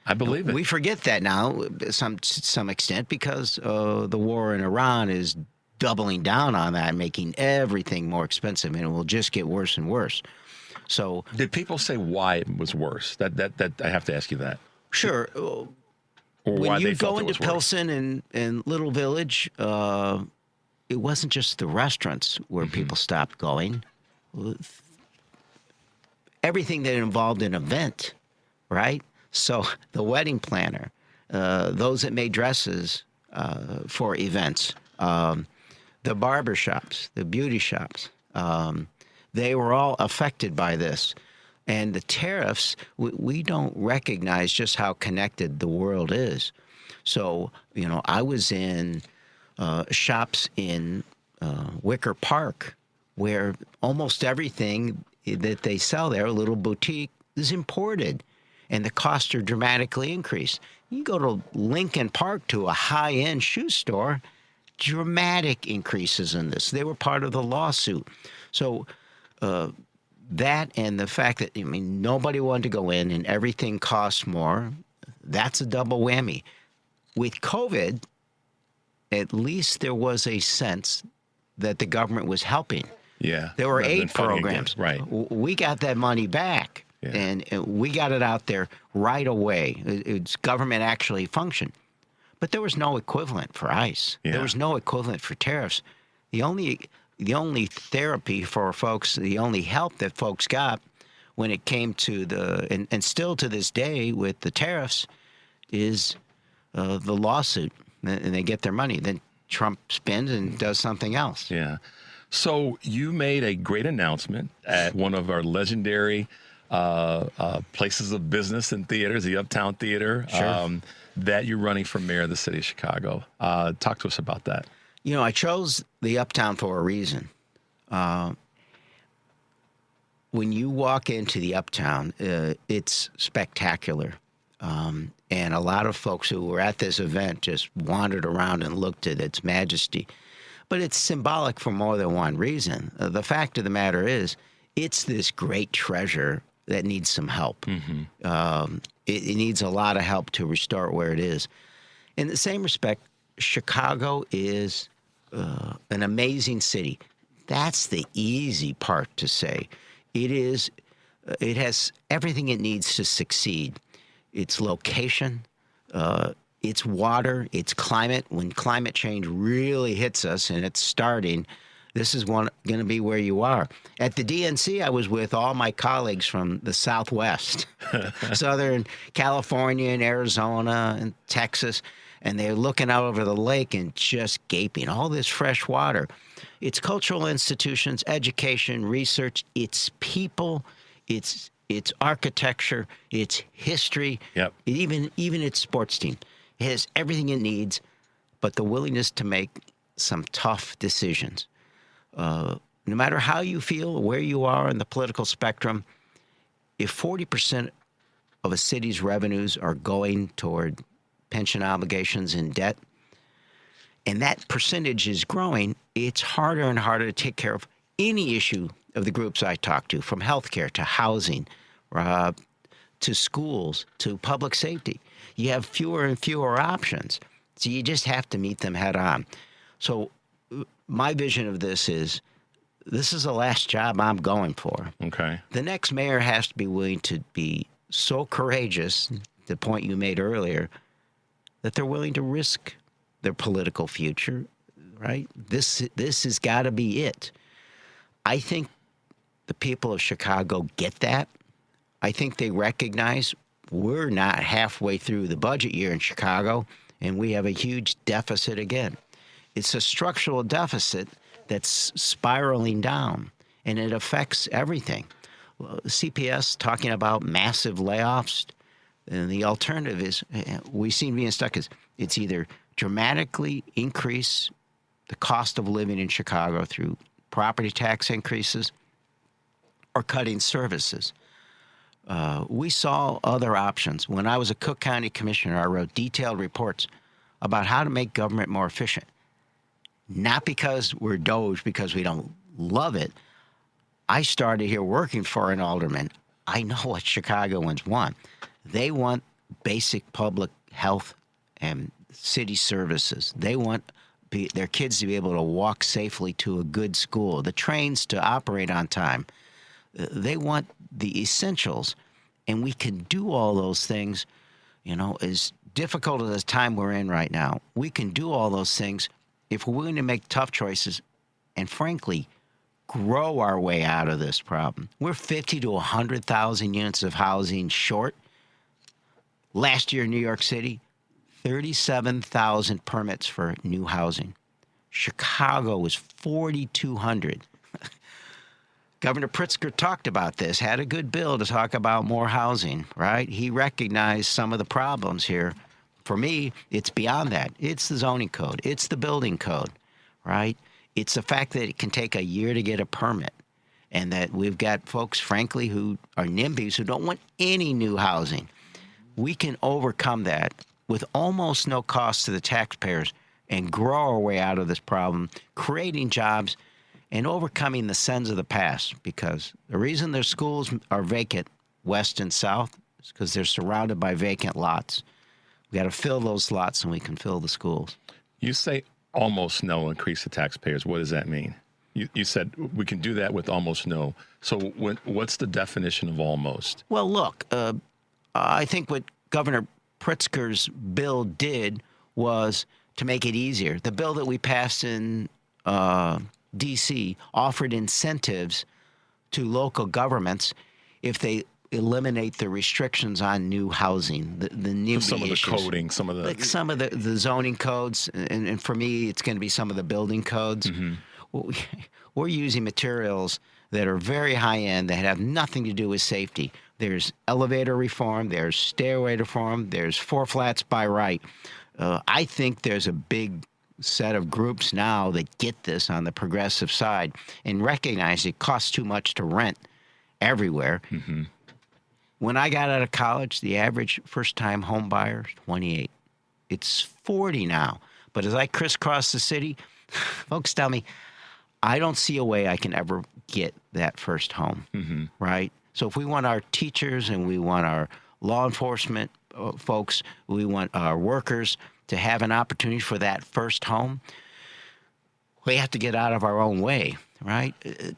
I believe it. We forget that now to some extent because the war in Iran is doubling down on that, making everything more expensive, and it will just get worse and worse. So, did people say why it was worse? That I have to ask you that. Sure. Or when why you they felt go it into was worse. Pilsen and Little Village, it wasn't just the restaurants where people stopped going. Everything that involved an event, right? So the wedding planner, those that made dresses for events, the barber shops, the beauty shops, they were all affected by this. And the tariffs, we don't recognize just how connected the world is. So, you know, I was in shops in Wicker Park where almost everything that they sell there, a little boutique, is imported. And the costs are dramatically increased. You go to Lincoln Park to a high-end shoe store, dramatic increases in this. They were part of the lawsuit. So that and the fact that, I mean, nobody wanted to go in and everything costs more, that's a double whammy. With COVID, at least there was a sense that the government was helping. Yeah. There were rather than aid fighting programs. against- right. We got that money back. Yeah. And we got it out there right away. It's government actually functioned. But there was no equivalent for ICE. Yeah. There was no equivalent for tariffs. The only therapy for folks, the only help that folks got when it came to and still to this day with the tariffs is the lawsuit, and they get their money. Then Trump spins and does something else. Yeah. So you made a great announcement at one of our legendary places of business and theaters, the Uptown Theater, that you're running for mayor of the city of Chicago. Talk to us about that. You know, I chose the Uptown for a reason. When you walk into the Uptown, it's spectacular. And a lot of folks who were at this event just wandered around and looked at its majesty. But it's symbolic for more than one reason. The fact of the matter is, it's this great treasure that needs some help. It needs a lot of help to restore where it is. In the same respect, Chicago is an amazing city. That's the easy part to say. It has everything it needs to succeed. Its location, its water, its climate. When climate change really hits us, and it's starting, this is going to be where you are. At the DNC, I was with all my colleagues from the Southwest, Southern California and Arizona and Texas, and they're looking out over the lake and just gaping. All this fresh water. It's cultural institutions, education, research, it's people, it's architecture, it's history, even its sports team. It has everything it needs, but the willingness to make some tough decisions. No matter how you feel, where you are in the political spectrum, if 40% of a city's revenues are going toward pension obligations and debt, and that percentage is growing, it's harder and harder to take care of any issue of the groups I talk to, from healthcare to housing, to schools, to public safety. You have fewer and fewer options, so you just have to meet them head on. So my vision of this is the last job I'm going for. Okay. The next mayor has to be willing to be so courageous, the point you made earlier, that they're willing to risk their political future, right? This has got to be it. I think the people of Chicago get that. I think they recognize we're not halfway through the budget year in Chicago, and we have a huge deficit again. It's a structural deficit that's spiraling down, and it affects everything. CPS talking about massive layoffs, and the alternative is we seem to be stuck is it's either dramatically increase the cost of living in Chicago through property tax increases or cutting services. We saw other options. When I was a Cook County Commissioner, I wrote detailed reports about how to make government more efficient. Not because we're Doge, because we don't love it. I started here working for an alderman. I know what Chicagoans want. They want basic public health and city services. They want their kids to be able to walk safely to a good school, the trains to operate on time. They want the essentials, and we can do all those things, as difficult as the time we're in right now. We can do all those things if we're willing to make tough choices and, frankly, grow our way out of this problem. We're 50 to 100,000 units of housing short. Last year in New York City, 37,000 permits for new housing. Chicago was 4,200. Governor Pritzker talked about this, had a good bill to talk about more housing, right? He recognized some of the problems here. For me, it's beyond that. It's the zoning code. It's the building code, right? It's the fact that it can take a year to get a permit, and that we've got folks, frankly, who are NIMBYs who don't want any new housing. We can overcome that with almost no cost to the taxpayers and grow our way out of this problem, creating jobs and overcoming the sins of the past. Because the reason their schools are vacant, west and south, is because they're surrounded by vacant lots. We got to fill those lots, and we can fill the schools. You say almost no increase to taxpayers. What does that mean? You said we can do that with almost no. So what's the definition of almost? Well, look, I think what Governor Pritzker's bill did was to make it easier. The bill that we passed in D.C. offered incentives to local governments if they eliminate the restrictions on new housing, the NIMBY Some of the issues. coding, some of the Like some of the zoning codes, and for me, it's going to be some of the building codes. We're using materials that are very high end that have nothing to do with safety. There's elevator reform, there's stairway reform, there's 4 flats by right. I think there's a big set of groups now that get this on the progressive side and recognize it costs too much to rent everywhere. When I got out of college, the average first-time home buyer is 28. It's 40 now. But as I crisscross the city, folks tell me, I don't see a way I can ever get that first home, right? So if we want our teachers and we want our law enforcement folks, we want our workers to have an opportunity for that first home, we have to get out of our own way, right?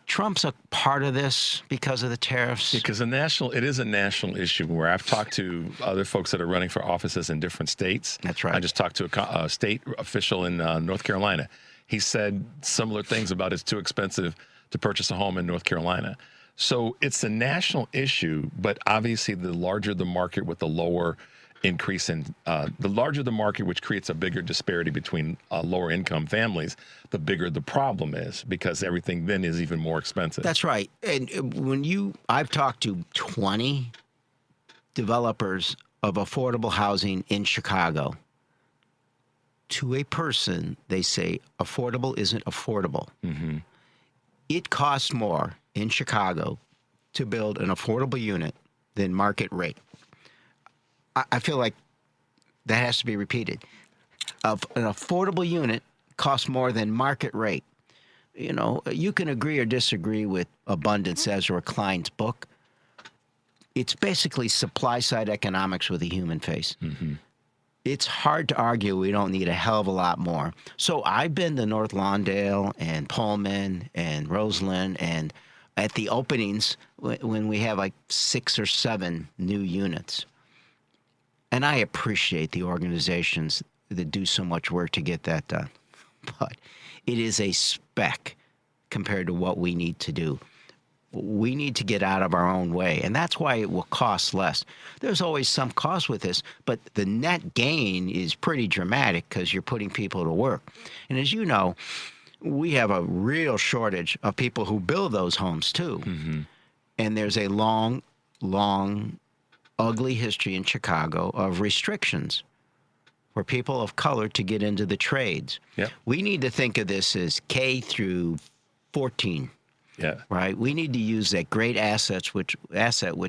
Trump's a part of this because of the tariffs. Because it is a national issue where I've talked to other folks that are running for offices in different states. That's right. I just talked to a state official in North Carolina. He said similar things about it's too expensive to purchase a home in North Carolina. So it's a national issue, but obviously the larger the market with the lower increase in the larger the market, which creates a bigger disparity between lower income families, the bigger the problem is because everything then is even more expensive. That's right. And I've talked to 20 developers of affordable housing in Chicago. To a person, they say affordable isn't affordable. It costs more in Chicago to build an affordable unit than market rate. I feel like that has to be repeated. An affordable unit costs more than market rate. You know, you can agree or disagree with Abundance Ezra Klein's book. It's basically supply-side economics with a human face. It's hard to argue we don't need a hell of a lot more. So I've been to North Lawndale and Pullman and Roseland, and at the openings when we have like 6 or 7 new units. And I appreciate the organizations that do so much work to get that done. But it is a speck compared to what we need to do. We need to get out of our own way, and that's why it will cost less. There's always some cost with this, but the net gain is pretty dramatic because you're putting people to work. And as you know, we have a real shortage of people who build those homes too. And there's a long, ugly history in Chicago of restrictions for people of color to get into the trades. We need to think of this as K through 14. Right. We need to use that great asset, which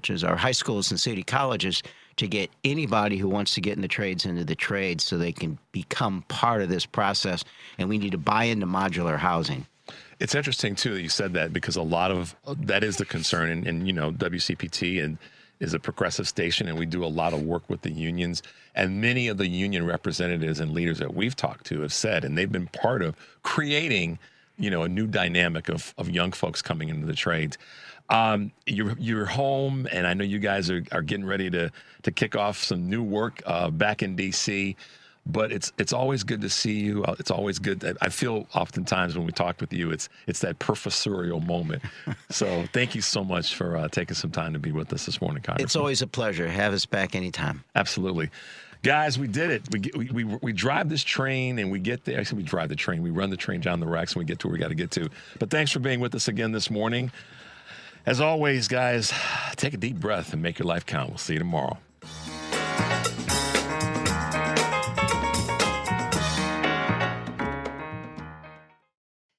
is our high schools and city colleges, to get anybody who wants to get in the trades into the trades so they can become part of this process. And we need to buy into modular housing. It's interesting, too, that you said that because a lot of that is the concern. And you know, WCPT is a progressive station, and we do a lot of work with the unions. And many of the union representatives and leaders that we've talked to have said, and they've been part of creating a new dynamic of young folks coming into the trades. You're home, and I know you guys are getting ready to kick off some new work back in D.C., but it's always good to see you. It's always good. I feel oftentimes when we talk with you, it's that professorial moment. So thank you so much for taking some time to be with us this morning, Congressman. It's always a pleasure. Have us back anytime. Absolutely. Guys, we did it. We drive this train and we get there. Actually, we drive the train. We run the train down the racks and we get to where we got to get to. But thanks for being with us again this morning. As always, guys, take a deep breath and make your life count. We'll see you tomorrow.